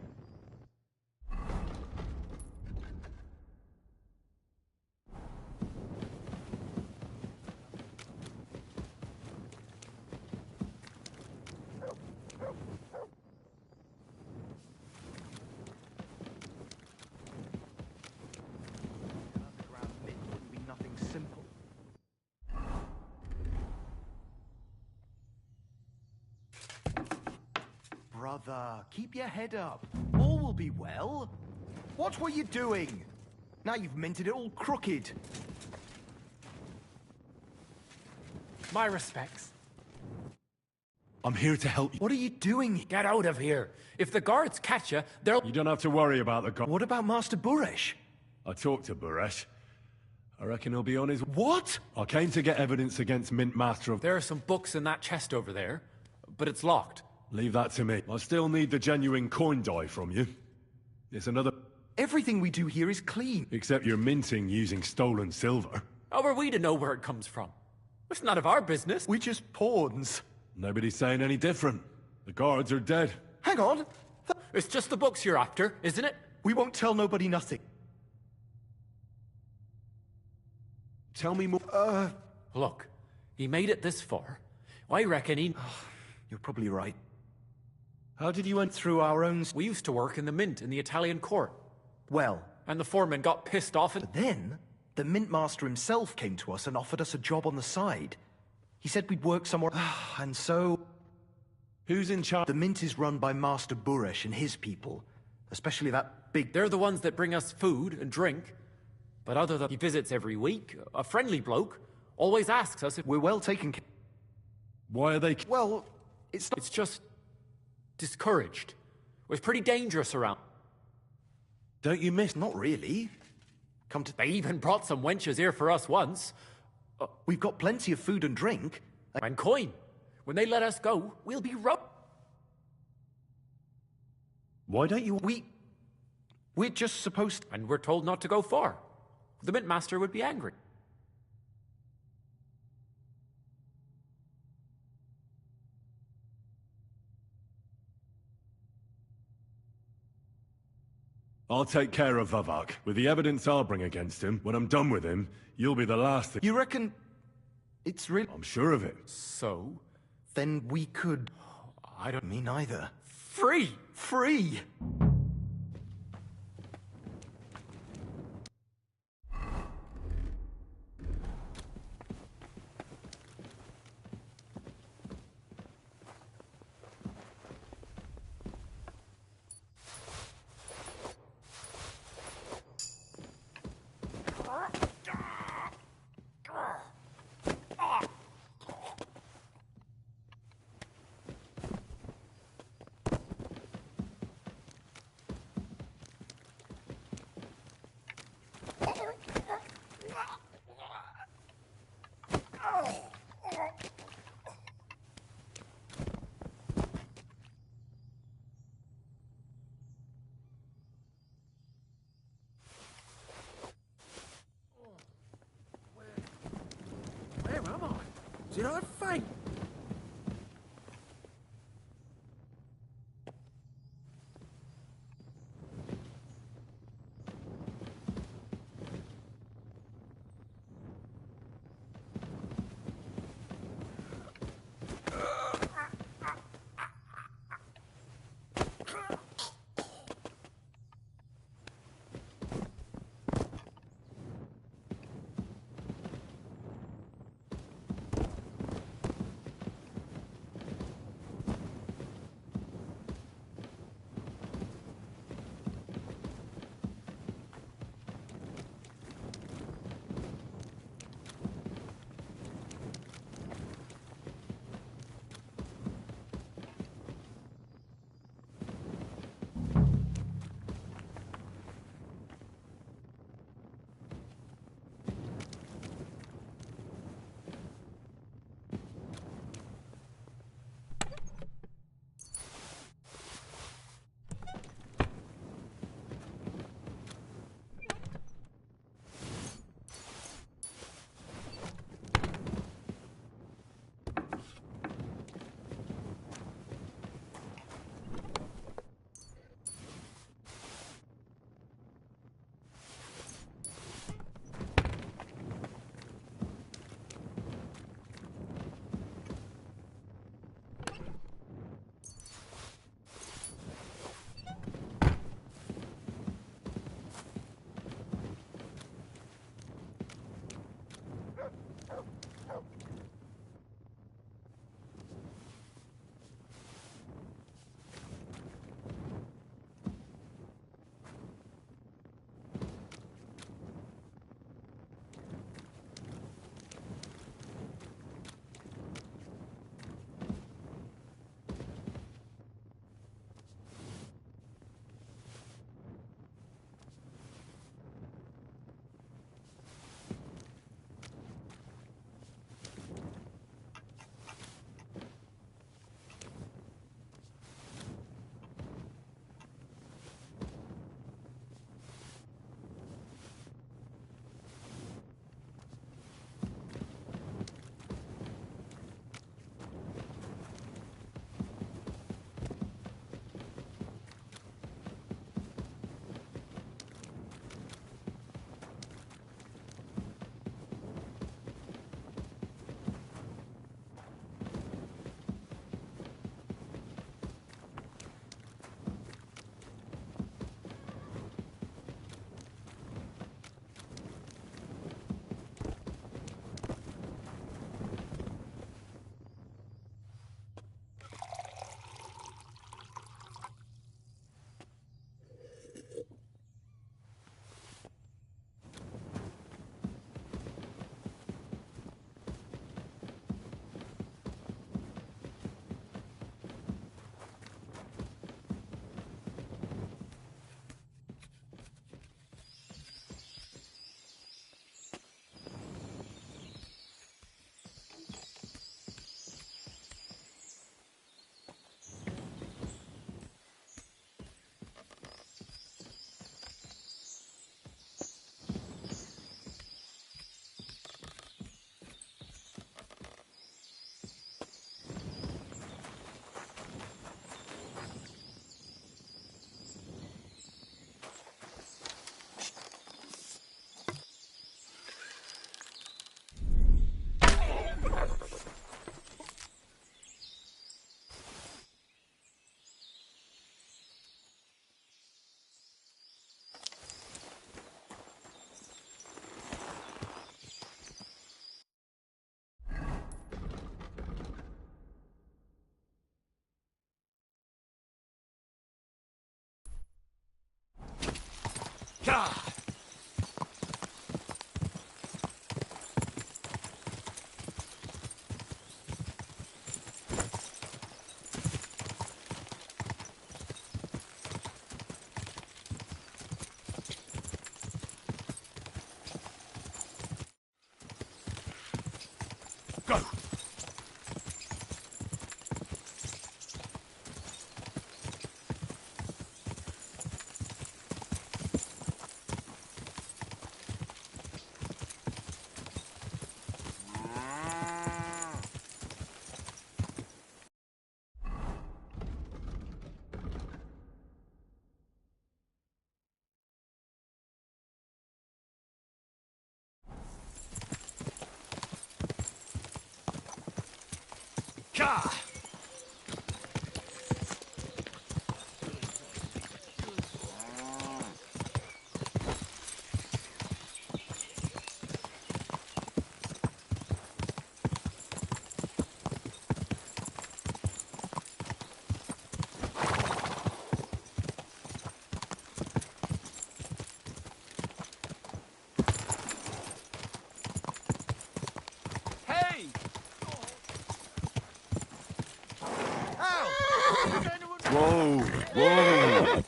Brother, keep your head up. All will be well. What were you doing? Now you've minted it all crooked. My respects. I'm here to help you. What are you doing? Get out of here. If the guards catch you, they'll... You don't have to worry about the guard. What about Master Buresh? I talked to Buresh. I reckon he'll be on his... What? I came to get evidence against Mint Master of... There are some books in that chest over there, but it's locked. Leave that to me. I still need the genuine coin die from you. It's another... Everything we do here is clean. Except you're minting using stolen silver. How are we to know where it comes from? It's none of our business. We're just pawns. Nobody's saying any different. The guards are dead. Hang on. It's just the books you're after, isn't it? We won't tell nobody nothing. Tell me more. Look, he made it this far. I reckon he... You're probably right. How did you went through our own... We used to work in the mint in the Italian court. Well... And the foreman got pissed off and... But then, the mint master himself came to us and offered us a job on the side. He said we'd work somewhere... and so... Who's in charge? The mint is run by Master Buresh and his people. Especially that big... They're the ones that bring us food and drink. But other than he visits every week, a friendly bloke always asks us if... We're well taken care... Why are they... Well, it's not... It's just... discouraged. It was pretty dangerous around. Don't you miss? Not really. Come to... They even brought some wenches here for us once. We've got plenty of food and drink. And coin. When they let us go, we'll be Why don't you... We're just supposed to... And we're told not to go far. The mint master would be angry. I'll take care of Vavak. With the evidence I'll bring against him, when I'm done with him, you'll be the last thing... You reckon... It's real... I'm sure of it. So? Then we could... I don't... Me neither. Free! Free! Where am I? Did I faint? Go! Ka! Whoa! Whoa!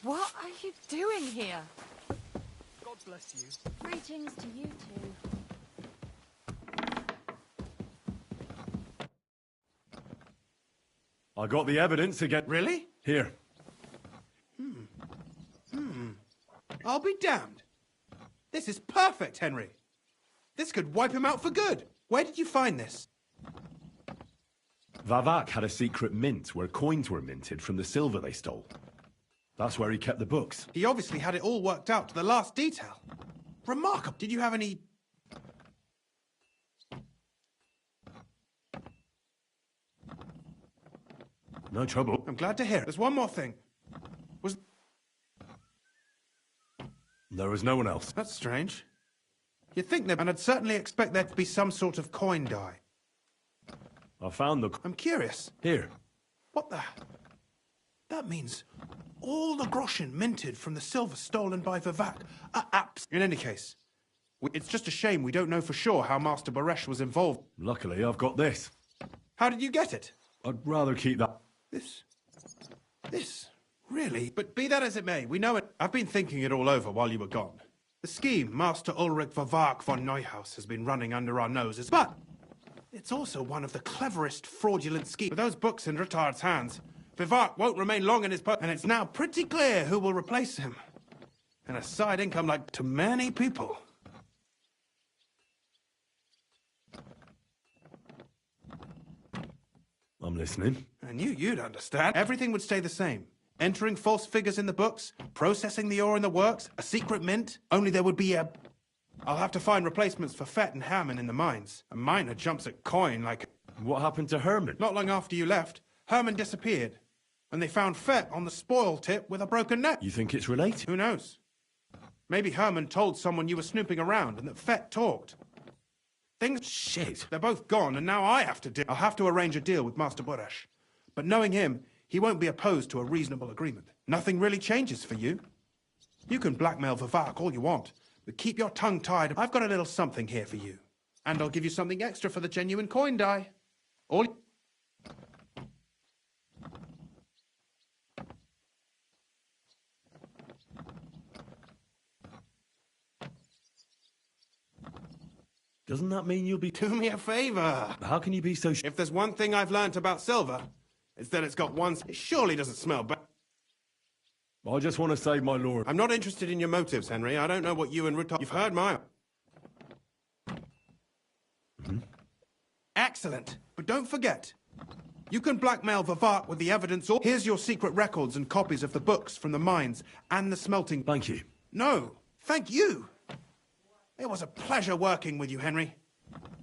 What are you doing here? God bless you. Greetings to you too. I got the evidence again. Really? Here. I'll be damned. This is perfect, Henry. This could wipe him out for good. Where did you find this? Vavak had a secret mint where coins were minted from the silver they stole. That's where he kept the books. He obviously had it all worked out to the last detail. Remarkable. Did you have any... No trouble. I'm glad to hear it. There's one more thing. There was no one else. That's strange. You'd think that, and I'd certainly expect there to be some sort of coin die. I found the... I'm curious. Here. What the... That means all the groschen minted from the silver stolen by Vivak are apps. In any case, it's just a shame we don't know for sure how Master Baresh was involved. Luckily, I've got this. How did you get it? I'd rather keep that. This, really? But be that as it may, we know it. I've been thinking it all over while you were gone. The scheme Master Ulrich Vivak von Neuhaus has been running under our noses, but it's also one of the cleverest fraudulent schemes. With those books in Rittard's hands, Vivak won't remain long in his post, and it's now pretty clear who will replace him. And a side income like to many people. I'm listening. I knew you'd understand. Everything would stay the same. Entering false figures in the books, processing the ore in the works, a secret mint. Only there would be a... I'll have to find replacements for Fett and Hammond in the mines. A miner jumps at coin like... What happened to Herman? Not long after you left, Herman disappeared. And they found Fett on the spoil tip with a broken neck. You think it's related? Who knows? Maybe Herman told someone you were snooping around and that Fett talked. Things... Shit. They're both gone, and now I have to deal. I'll have to arrange a deal with Master Boresh. But knowing him, he won't be opposed to a reasonable agreement. Nothing really changes for you. You can blackmail Vivak all you want, but keep your tongue tied. I've got a little something here for you. And I'll give you something extra for the genuine coin die. All... Doesn't that mean you'll be... Do me a favor. How can you be so... If there's one thing I've learnt about silver, it's that it's got one... It surely doesn't smell bad. I just want to save my lord. I'm not interested in your motives, Henry. I don't know what you and Ritter... You've heard my... Excellent. But don't forget, you can blackmail Vivak with the evidence or... Here's your secret records and copies of the books from the mines and the smelting... Thank you. No, thank you. It was a pleasure working with you, Henry.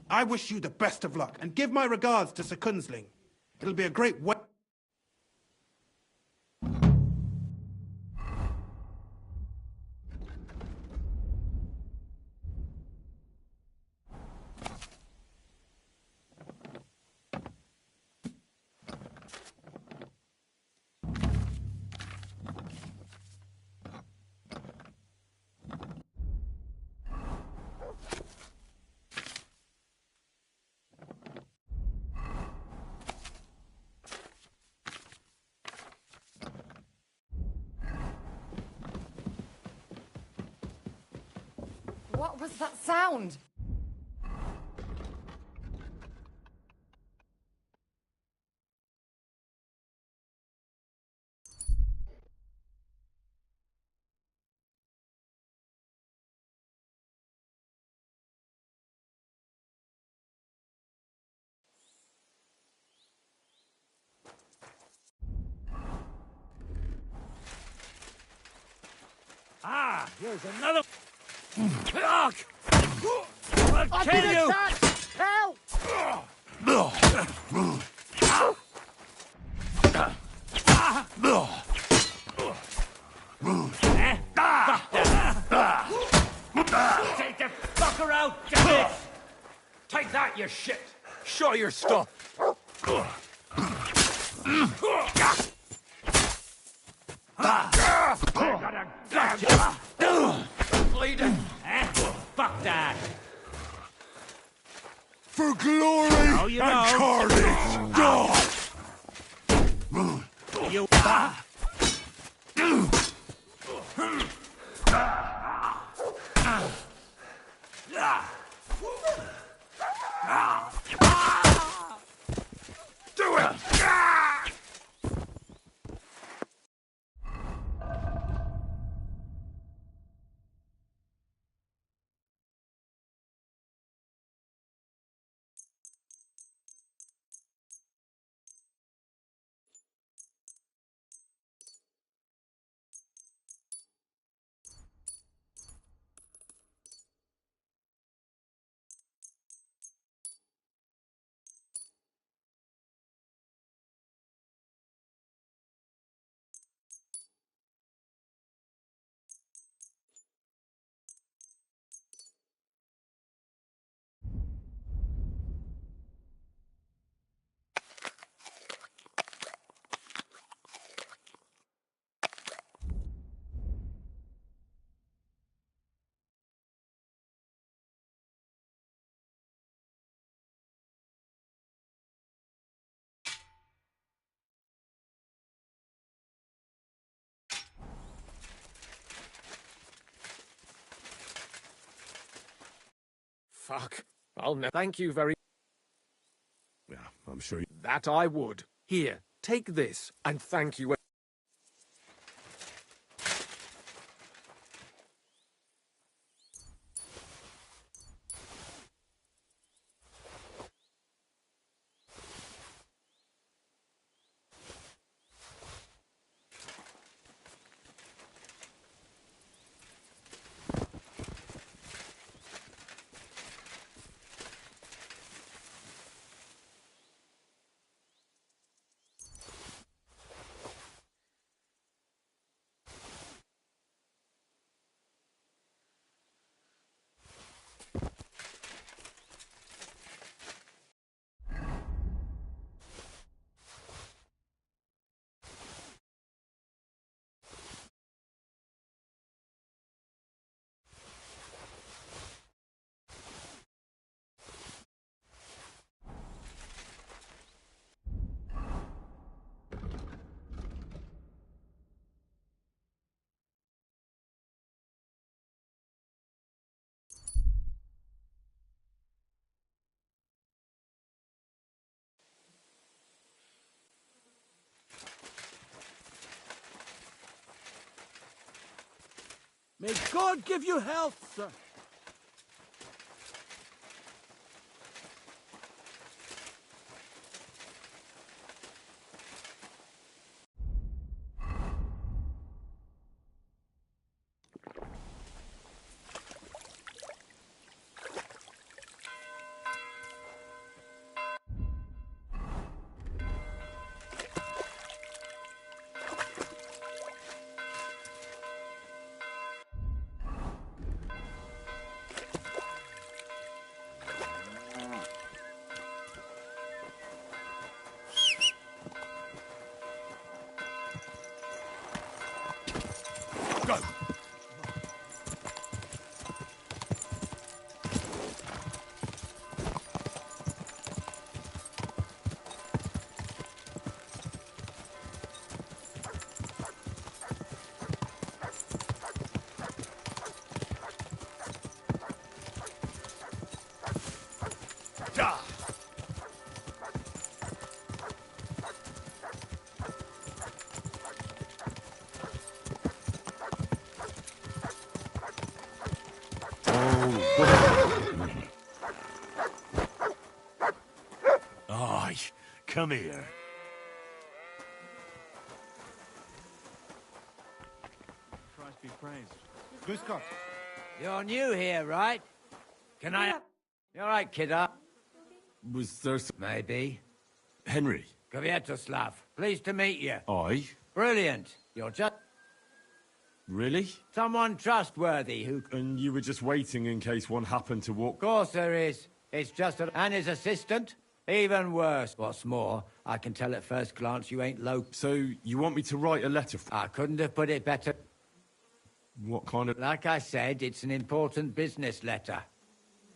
I wish you the best of luck, and give my regards to Sir Kunzling. It'll be a great way... What was that sound? Ah, here's another. Fuck! I'll kill you! Help! Take the fucker out, damn it! Take that, you shit! Show your stuff! Bleeding, eh? Fuck that! For glory Now you and know. carnage! God! You. Do it! Fuck. I'll never. Thank you very. Yeah, I'm sure you... That I would. Here, take this, and thank you. May God give you health, sir. Go! Aye, come here. Christ be praised. Grüß Gott. You're new here, right? Can I... You all right, kidder? Was there some... Maybe. Henry? Kovietoslav. Pleased to meet you. Aye? Brilliant. You're just... Really? Someone trustworthy who... And you were just waiting in case one happened to walk... Of course there is. It's just a... And his assistant? Even worse. What's more, I can tell at first glance you ain't local. So, you want me to write a letter for... I couldn't have put it better. What kind of... Like I said, it's an important business letter.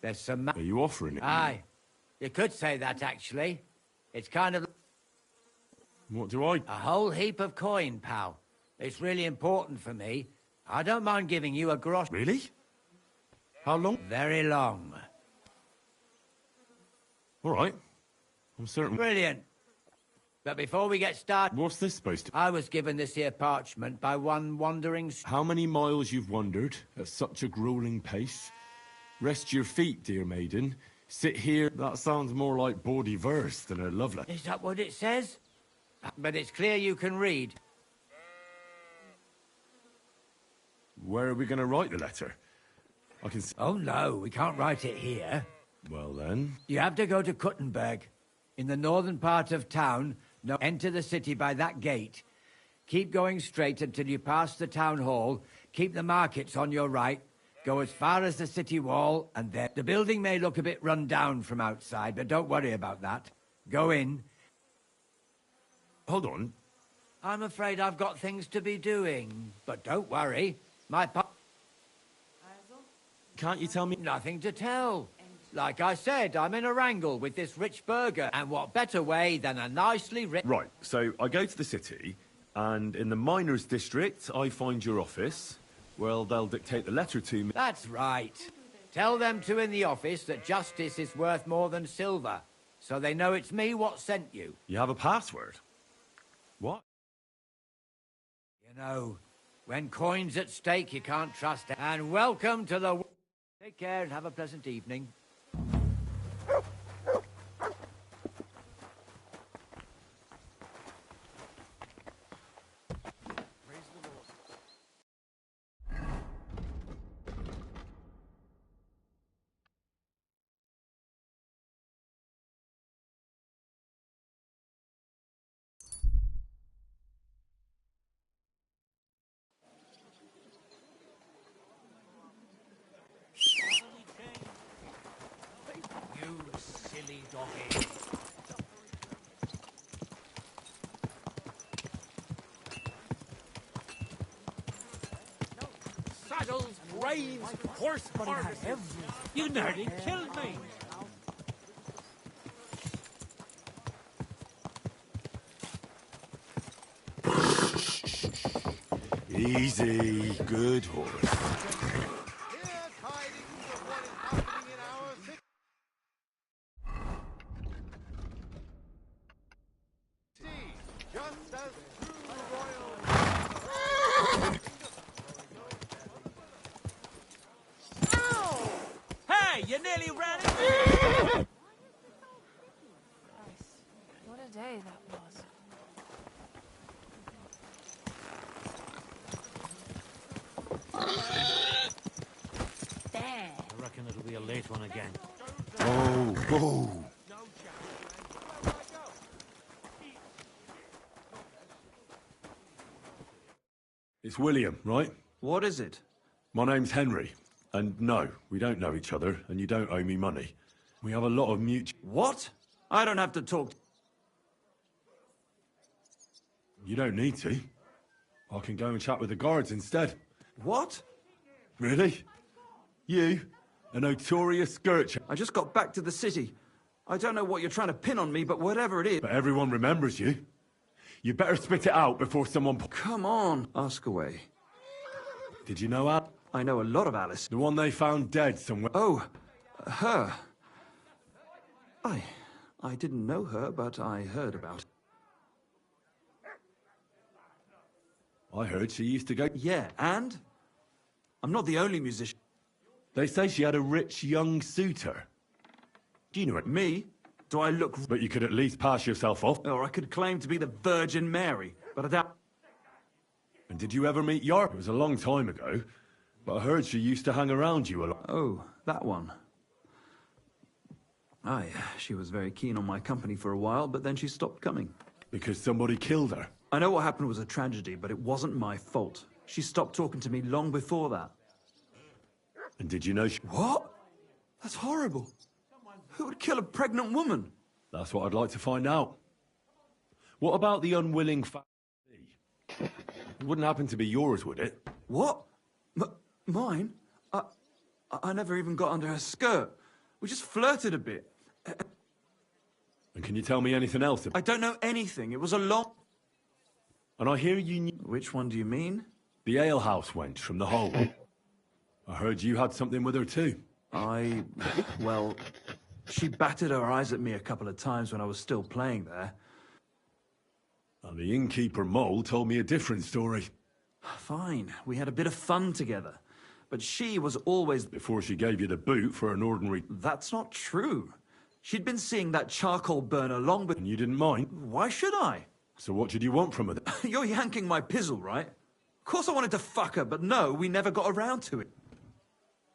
There's some... Are you offering it? Aye. You could say that, actually. It's kind of... What do I... A whole heap of coin, pal. It's really important for me. I don't mind giving you a gross... Really? How long? Very long. All right. I'm certain... Brilliant. But before we get started... What's this supposed to... I was given this here parchment by one wandering... How many miles you've wandered at such a grueling pace? Rest your feet, dear maiden. Sit here. That sounds more like bawdy verse than a love letter. Is that what it says? But it's clear you can read. Where are we going to write the letter? I can... Oh, no, we can't write it here. Well, then... You have to go to Kuttenberg. In the northern part of town, enter the city by that gate. Keep going straight until you pass the town hall. Keep the markets on your right. Go as far as the city wall, and there... The building may look a bit run down from outside, but don't worry about that. Go in. Hold on. I'm afraid I've got things to be doing. But don't worry. Can't you tell me... Nothing to tell. Like I said, I'm in a wrangle with this rich burgher, and what better way than a nicely written... Right, so I go to the city, and in the miners' district, I find your office. Well, they'll dictate the letter to me. That's right. Tell them to in the office that justice is worth more than silver, so they know it's me what sent you. You have a password? What? You know, when coin's at stake, you can't trust it. And welcome to the... Take care and have a pleasant evening. Saddles, reins, horse harnesses. You nearly killed me. Easy, good horse. You nearly ran it. What a day that was. There. I reckon it'll be a late one again. Oh, whoa. It's William, right? What is it? My name's Henry. And no, we don't know each other, and you don't owe me money. We have a lot of mutual... What? I don't have to talk... You don't need to. I can go and chat with the guards instead. What? Really? You? A notorious scourge? I just got back to the city. I don't know what you're trying to pin on me, but whatever it is... But everyone remembers you. You better spit it out before someone... Come on, ask away. Did you know Al? I know a lot of Alice. The one they found dead somewhere. Oh, her. I didn't know her, but I heard about it. I heard she used to go... Yeah, and? I'm not the only musician. They say she had a rich young suitor. Do you know it? Me? Do I look... But you could at least pass yourself off. Or I could claim to be the Virgin Mary, but I doubt... And did you ever meet Yarp? It was a long time ago, but I heard she used to hang around you a lot. Oh, that one. Aye, she was very keen on my company for a while, but then she stopped coming. Because somebody killed her? I know what happened was a tragedy, but it wasn't my fault. She stopped talking to me long before that. And did you know she... What? That's horrible. Who would kill a pregnant woman? That's what I'd like to find out. What about the unwilling family? It wouldn't happen to be yours, would it? What? Mine? I never even got under her skirt. We just flirted a bit. And can you tell me anything else? I don't know anything. It was a long... And I hear you knew... Which one do you mean? The alehouse wench from the hole. I heard you had something with her too. Well, she batted her eyes at me a couple of times when I was still playing there. And the innkeeper Mole told me a different story. Fine, we had a bit of fun together. But she was always... Before she gave you the boot for an ordinary... That's not true. She'd been seeing that charcoal burner long before... And you didn't mind? Why should I? So what did you want from her? You're yanking my pizzle, right? Of course I wanted to fuck her, but no, we never got around to it.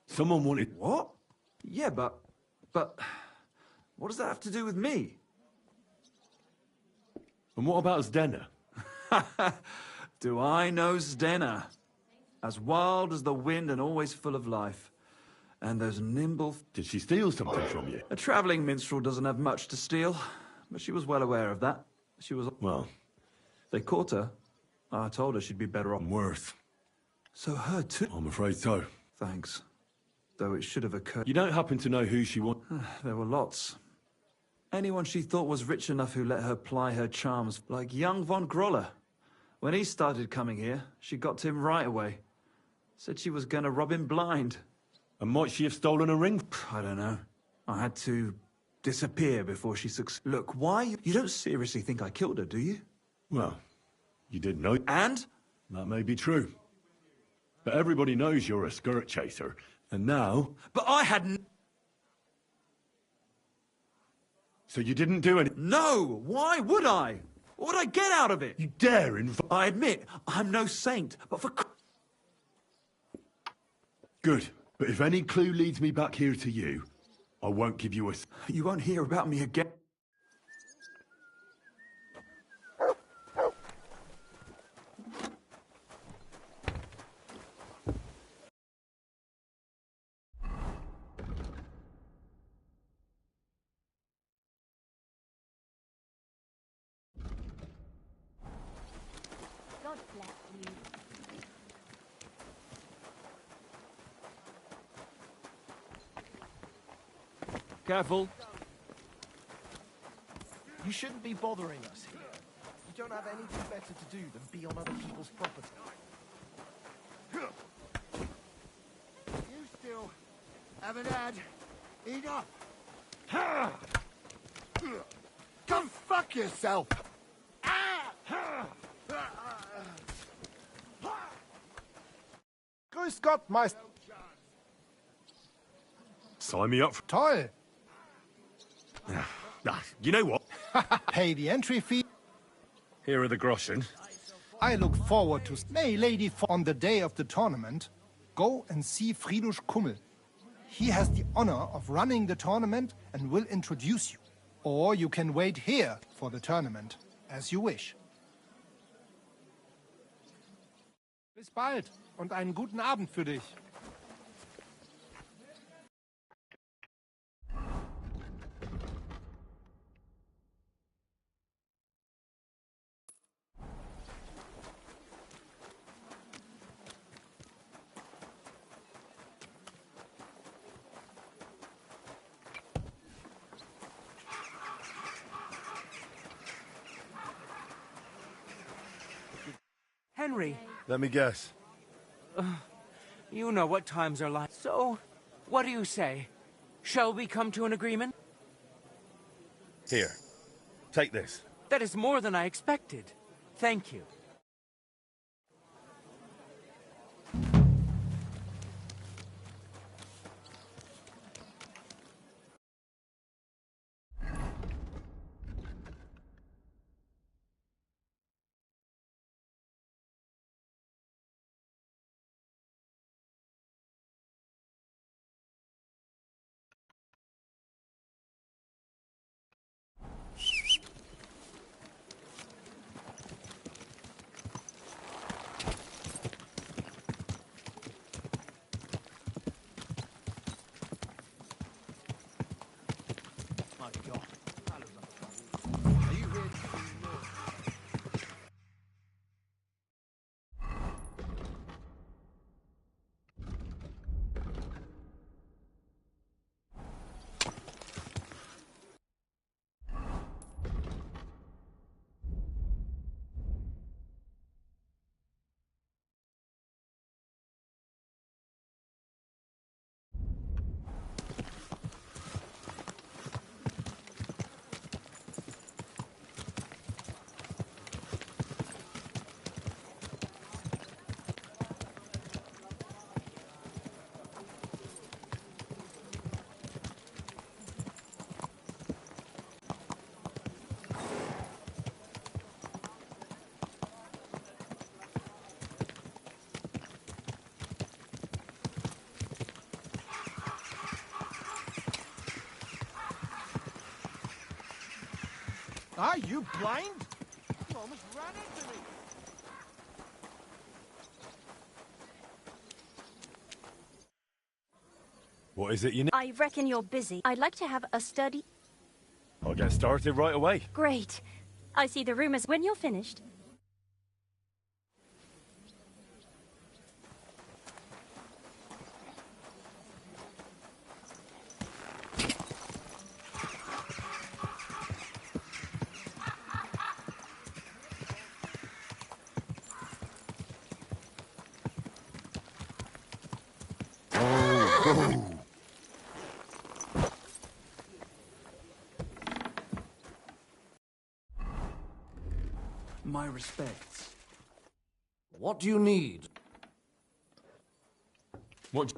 Someone wanted... What? Yeah, but... What does that have to do with me? And what about Zdena? Do I know Zdena? As wild as the wind and always full of life. And those nimble... Did she steal something from you? A travelling minstrel doesn't have much to steal, but she was well aware of that. She was... Well... They caught her. I told her she'd be better off. Worth. So her too? I'm afraid so. Thanks. Though it should have occurred... You don't happen to know who she was? There were lots. Anyone she thought was rich enough who let her ply her charms, like young von Groller. When he started coming here, she got to him right away. Said she was going to rob him blind. And might she have stolen a ring? I don't know. I had to disappear before she succeeded. Look, why? You don't seriously think I killed her, do you? Well, you didn't know. And? That may be true. But everybody knows you're a skirt chaser. And now... But I hadn't... So you didn't do anything? No! Why would I? What would I get out of it? You dare I admit, I'm no saint, but for... Good. But if any clue leads me back here to you, I won't give you a... You won't hear about me again. God bless you. Careful. You shouldn't be bothering us here. You don't have anything better to do than be on other people's property. You still haven't had enough. Go fuck yourself. Grüß Gott, Meister. Sign me up for... Toll. You know what? Pay the entry fee. Here are the groschen. I look forward to... May Lady on the day of the tournament, go and see Friedrich Kummel. He has the honor of running the tournament and will introduce you. Or you can wait here for the tournament, as you wish. Bis bald und einen guten Abend für dich. Henry. Let me guess. You know what times are like. So, what do you say? Shall we come to an agreement? Here. Take this. That is more than I expected. Thank you. My God. Are you here to see more? Are you blind? You almost ran into me. What is it you need? I reckon you're busy. I'd like to have a study. I'll get started right away. Great. I see the room is when you're finished. My respects. What do you need? What?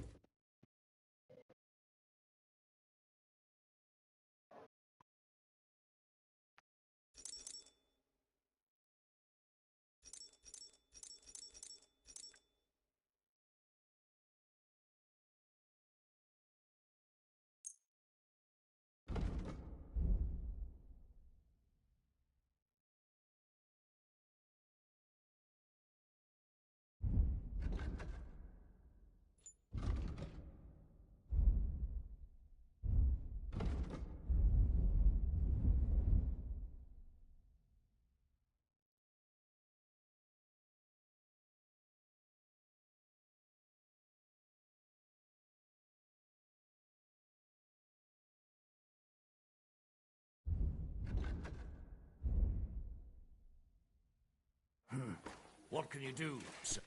What can you do, sir?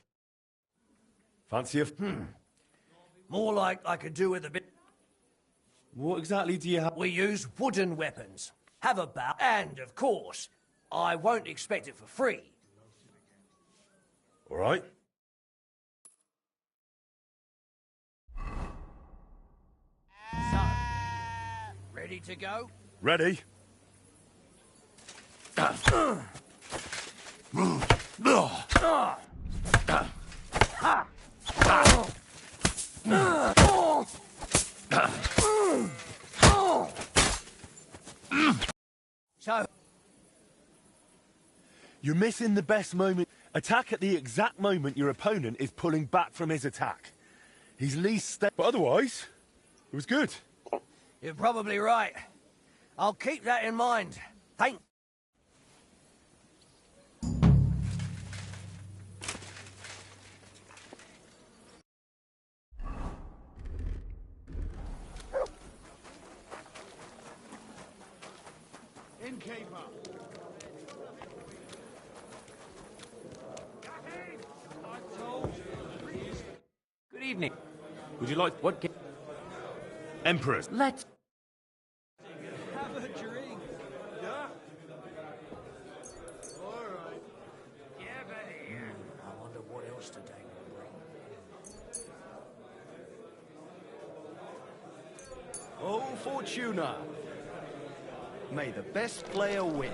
Fancy a... More like I could do with a bit... What exactly do you have? We use wooden weapons. Have a bow. And, of course, I won't expect it for free. All right. So, ready to go? Ready? So... You're missing the best moment. Attack at the exact moment your opponent is pulling back from his attack. He's least sta- But otherwise, it was good. You're probably right. I'll keep that in mind. Thank... Innkeeper. Good evening. Would you like what? Emperors. Let's. Have a drink. Yeah? All right. Yeah, buddy. I wonder what else today will bring. Oh, Fortuna. May the best player win.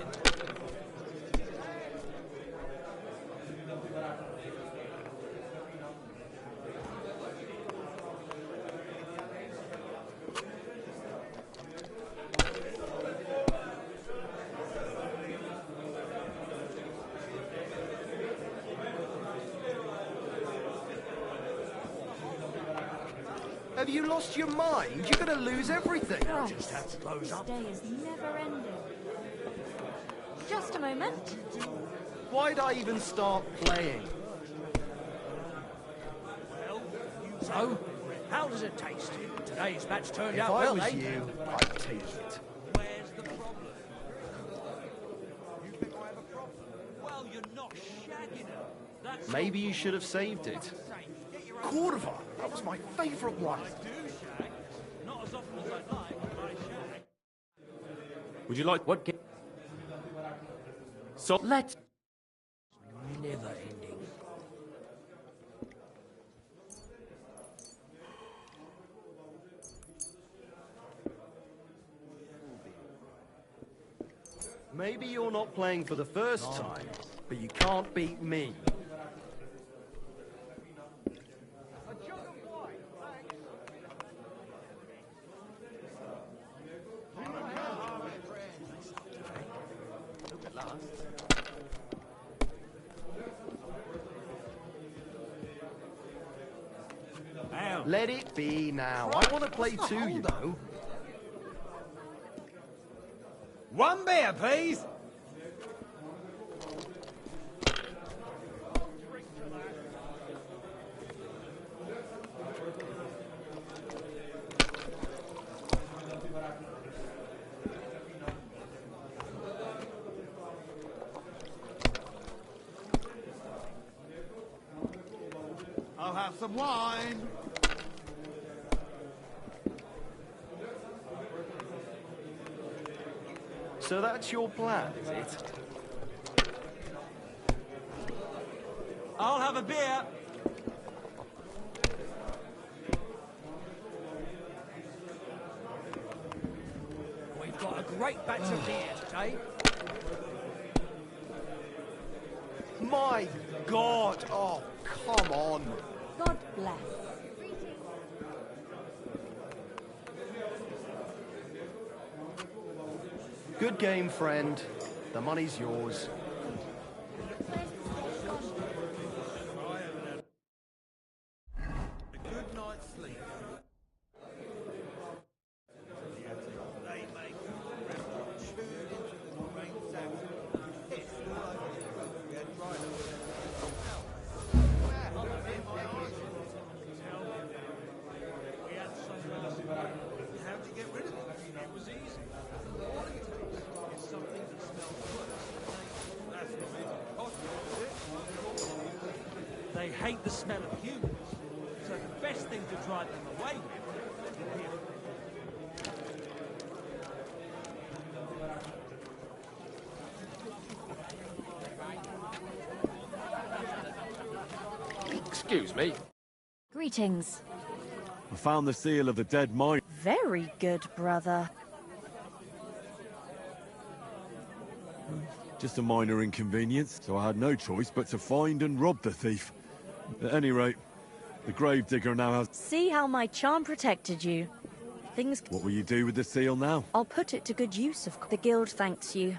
Have you lost your mind? You're gonna lose everything. Christ, Just have to close this up. day is never ending. Just a moment. Why'd I even start playing? So, how does it taste? Today's match turned If out I well, was eh? you, I'd take it. Where's the problem? You think I have a problem? Well, you're not shagging her. That's Maybe you should have saved it. Corva! That was my favourite one. not as often as I'd like, but I shag. Would you like what? So Let's. Never ending. Maybe you're not playing for the first time, but you can't beat me. Let it be now. I want to play too, you know. One beer, please. I'll have some wine. So that's your plan, is it? I'll have a beer. We've got a great batch of beer today. My God! Oh, come on. God bless. Good game, friend. The money's yours. A good night's sleep. They make chewed into the rain sand. Pissed all over the we had dried We had some last night. How'd you get rid of it? It was easy. All it takes is something that smells worse. That's not even possible, is it? They hate the smell of humans, so the best thing to drive them away with is here. Excuse me. Greetings. I found the seal of the dead mine. Very good, brother. Just a minor inconvenience, so I had no choice but to find and rob the thief. At any rate, the gravedigger now has... See how my charm protected you. Things... What will you do with the seal now? I'll put it to good use, of course. The guild thanks you.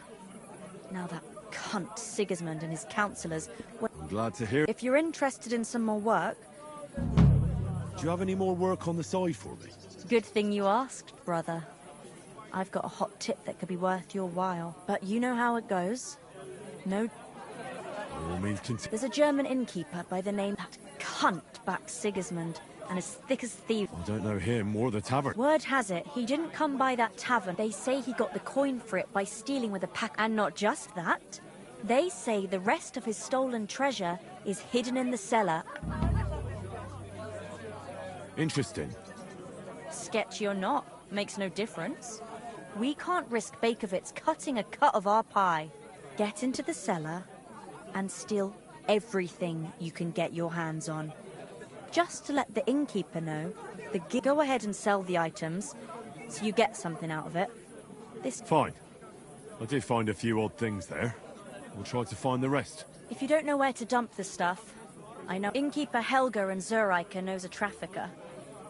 Now that cunt Sigismund and his councillors... I'm glad to hear. If you're interested in some more work... Do you have any more work on the side for me? Good thing you asked, brother. I've got a hot tip that could be worth your while. But you know how it goes. No... By all means, continue. There's a German innkeeper by the name... That cunt backed Sigismund, and as thick as thieves. I don't know him or the tavern. Word has it, he didn't come by that tavern. They say he got the coin for it by stealing with a pack. And not just that. They say the rest of his stolen treasure is hidden in the cellar. Interesting. Sketchy or not, makes no difference. We can't risk Bakovitz cutting a cut of our pie. Get into the cellar and steal everything you can get your hands on. Just to let the innkeeper know, go ahead and sell the items, so you get something out of it. This... Fine. I did find a few odd things there. We'll try to find the rest. If you don't know where to dump the stuff, I know innkeeper Helga in Zurich knows a trafficker.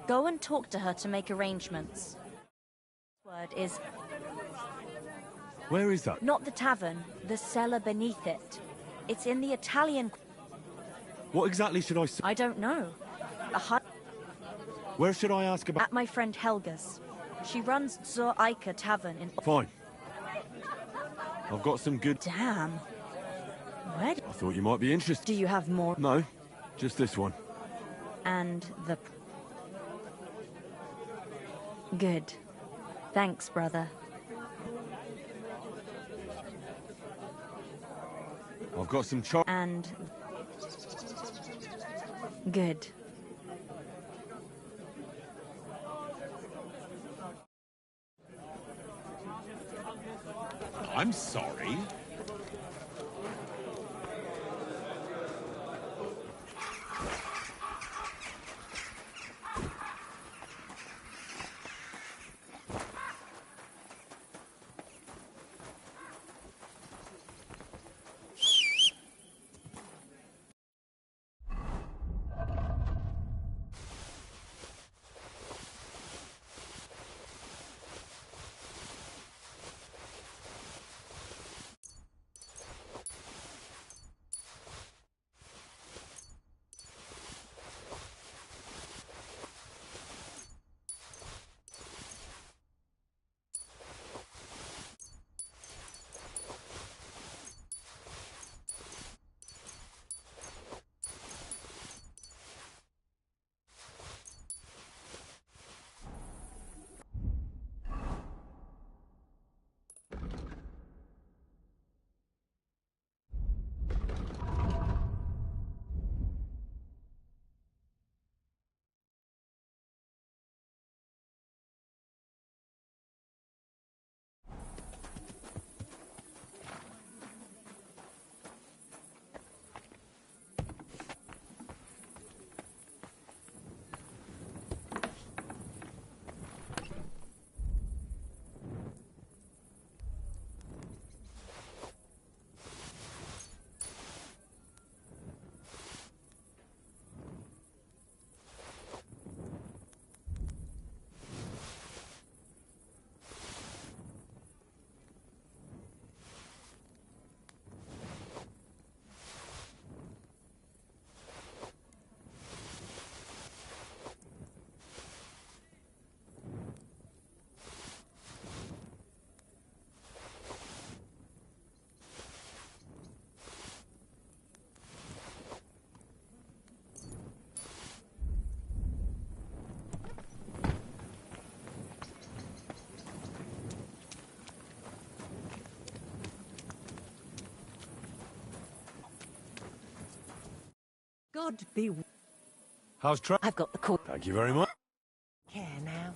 Go and talk to her to make arrangements. Word is... Where is that? Not the tavern, the cellar beneath it. It's in the Italian... What exactly should I say? I don't know. A hut... Where should I ask about... At my friend Helga's. She runs Zur Eiche Tavern in... Fine. I've got some good... Damn. Where... I thought you might be interested. Do you have more? No, just this one. And the... Good. Thanks, brother. I've got some And... Good. I'm sorry. God be... How's Trap? I've got the call. Thank you very much. Care now.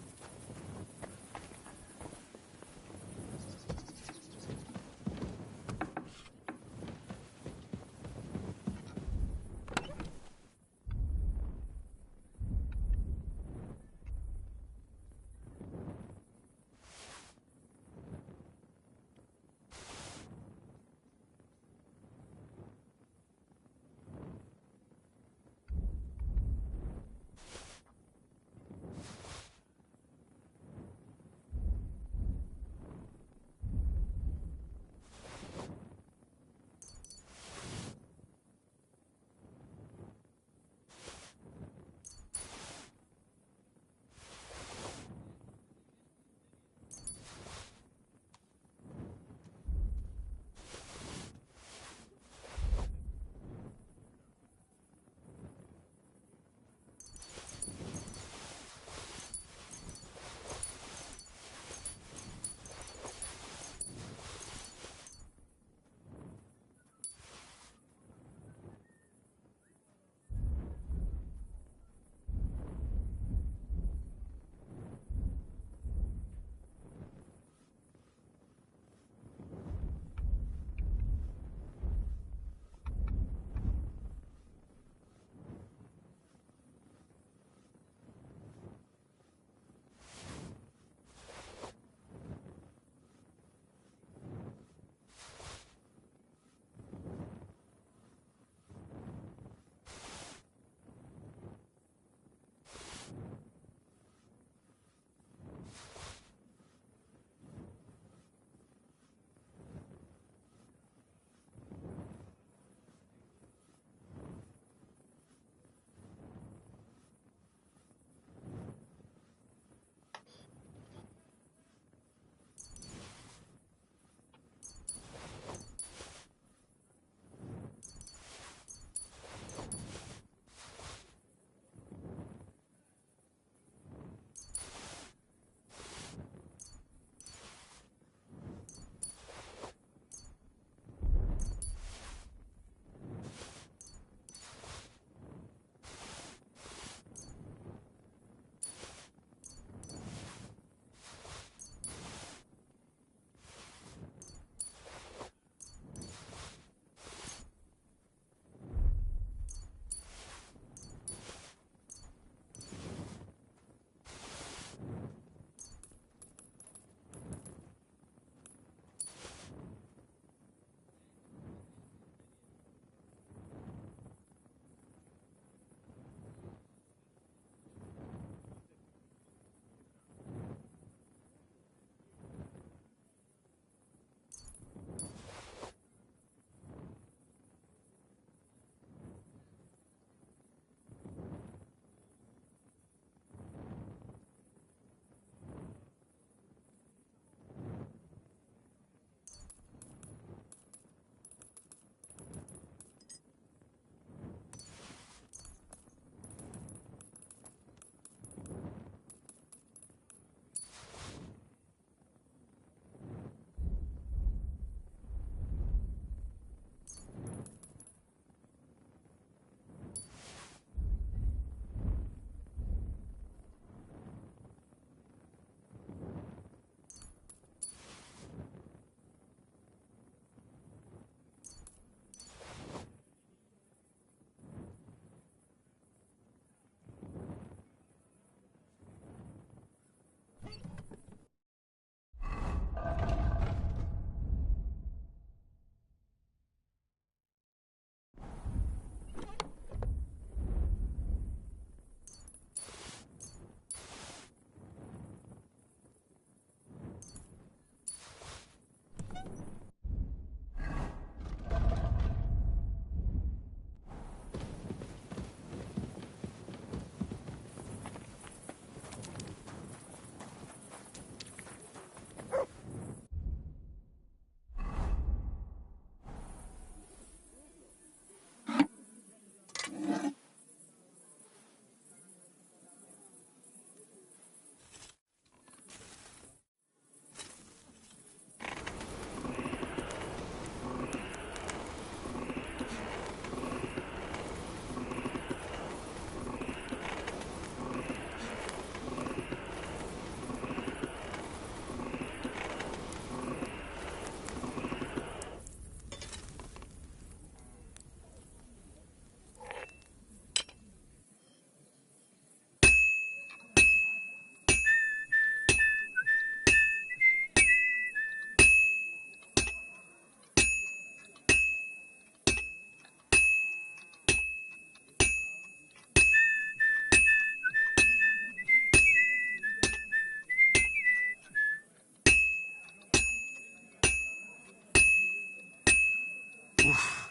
Oof.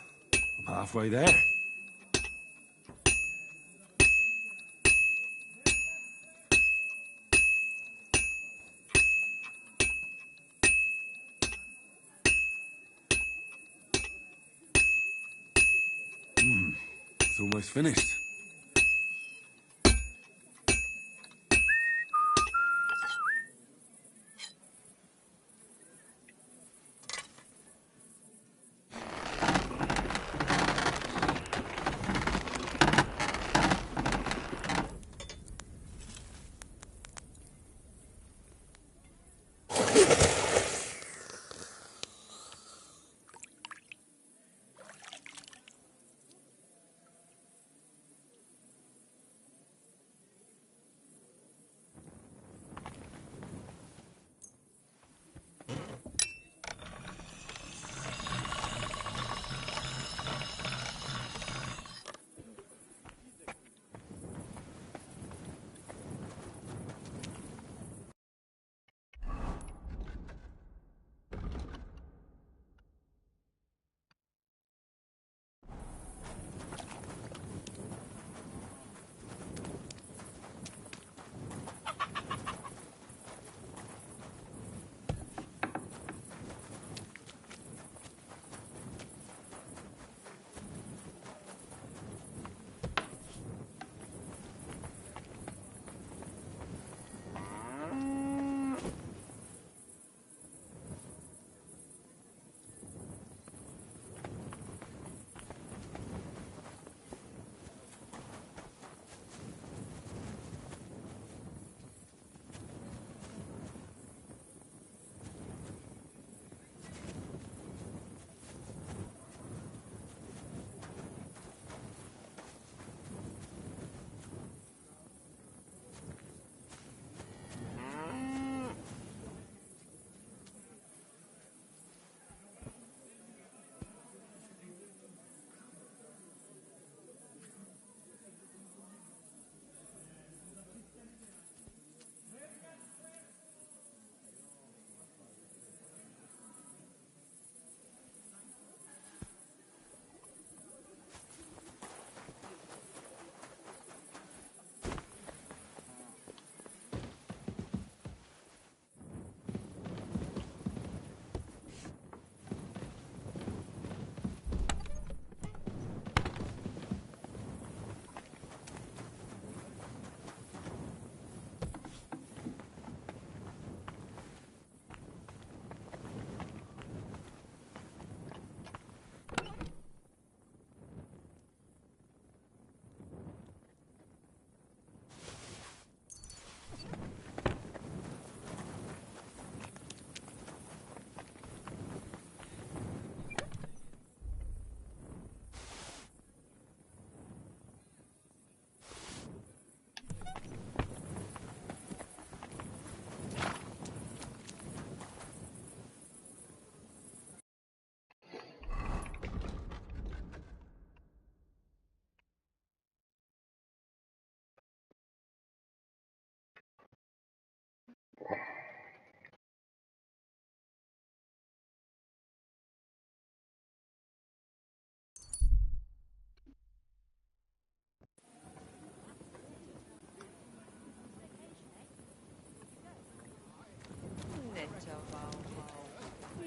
I'm halfway there. It's almost finished.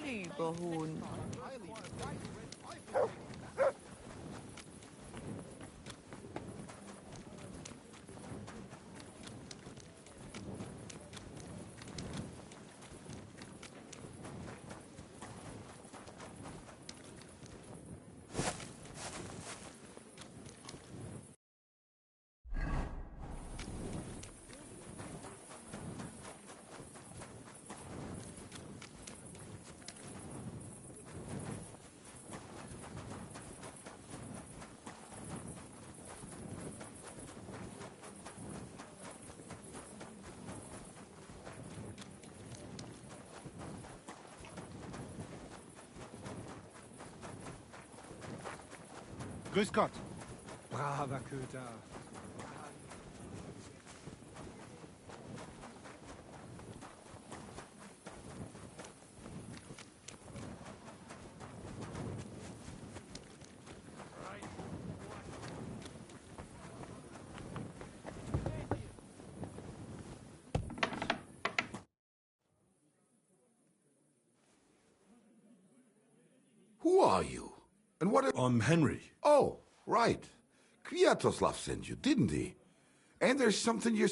Lieber Hund. Grüß Gott. Braver Köter. Who are you? And what? I'm Henry. Oh, right. Kwiatoslav sent you, didn't he? And there's something you're...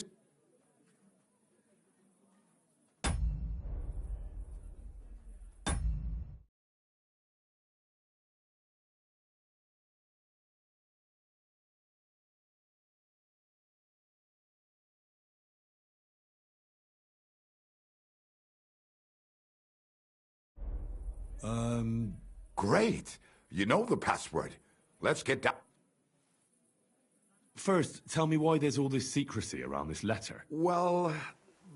Great. You know the password. Let's get down. First, tell me why there's all this secrecy around this letter. Well,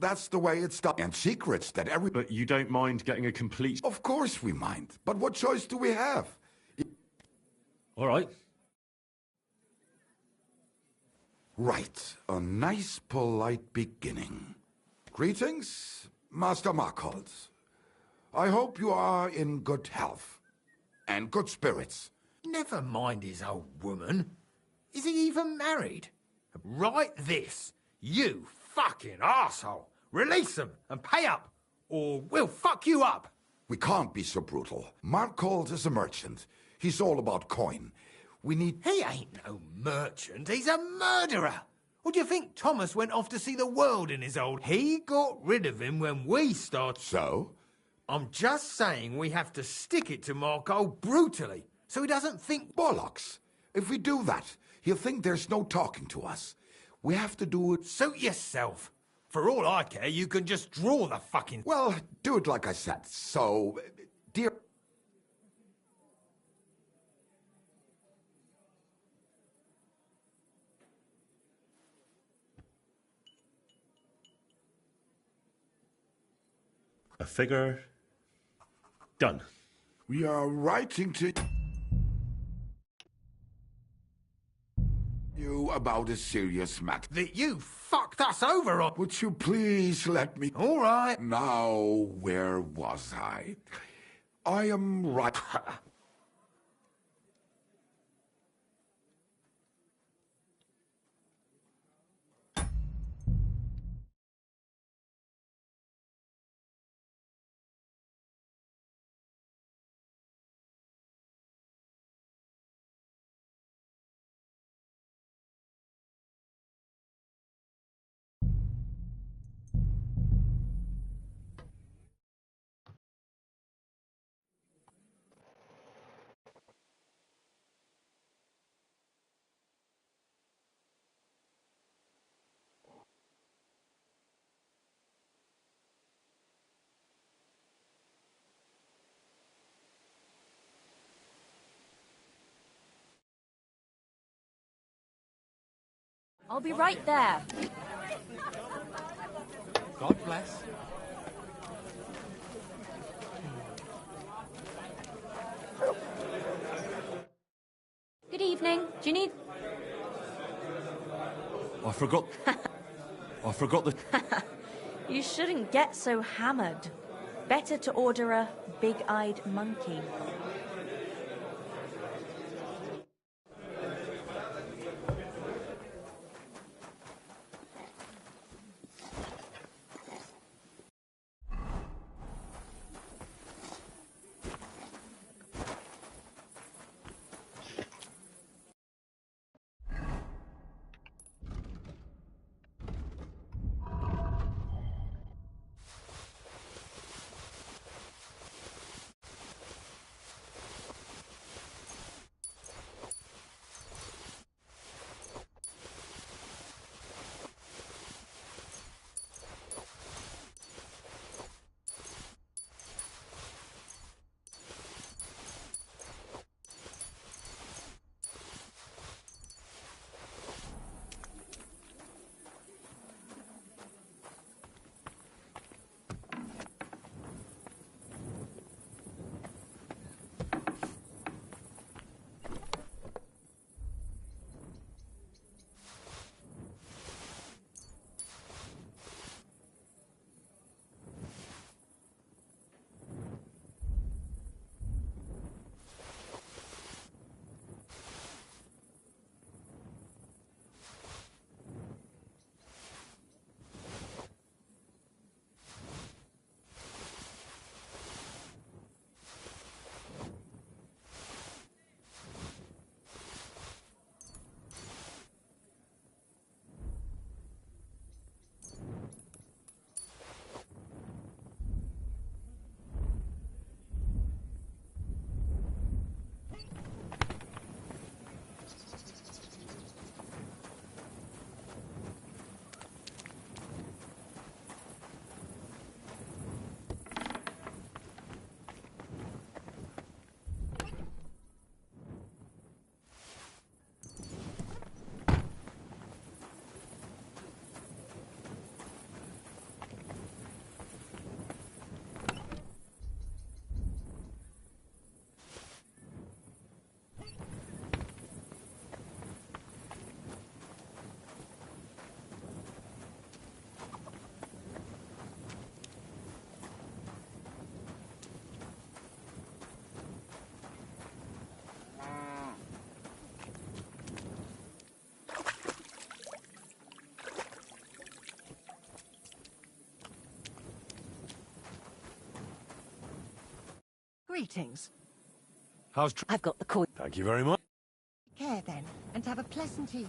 that's the way it's done. And secrets that every... But you don't mind getting a complete... Of course we mind. But what choice do we have? All right. Right. A nice, polite beginning. Greetings, Master Markhold. I hope you are in good health. And good spirits. Never mind his old woman. Is he even married? Write this. You fucking arsehole. Release him and pay up, or we'll fuck you up. We can't be so brutal. Markhold is a merchant. He's all about coin. We need... He ain't no merchant. He's a murderer. Or do you think Thomas went off to see the world in his old... He got rid of him when we started... So? I'm just saying we have to stick it to Markhold brutally, so he doesn't think... Bollocks. If we do that, he'll think there's no talking to us. We have to do it... Suit yourself. For all I care, you can just draw the fucking... Well, do it like I said. So, dear... A figure... Done. We are writing to... you about a serious matter. That you fucked us over on... Would you please let me... All right. Now, where was I? I am right... I'll be right there. God bless. Good evening. Do you need... I forgot... I forgot the... You shouldn't get so hammered. Better to order a big-eyed monkey. Greetings. I've got the coin. Thank you very much. Care then, and have a pleasant evening.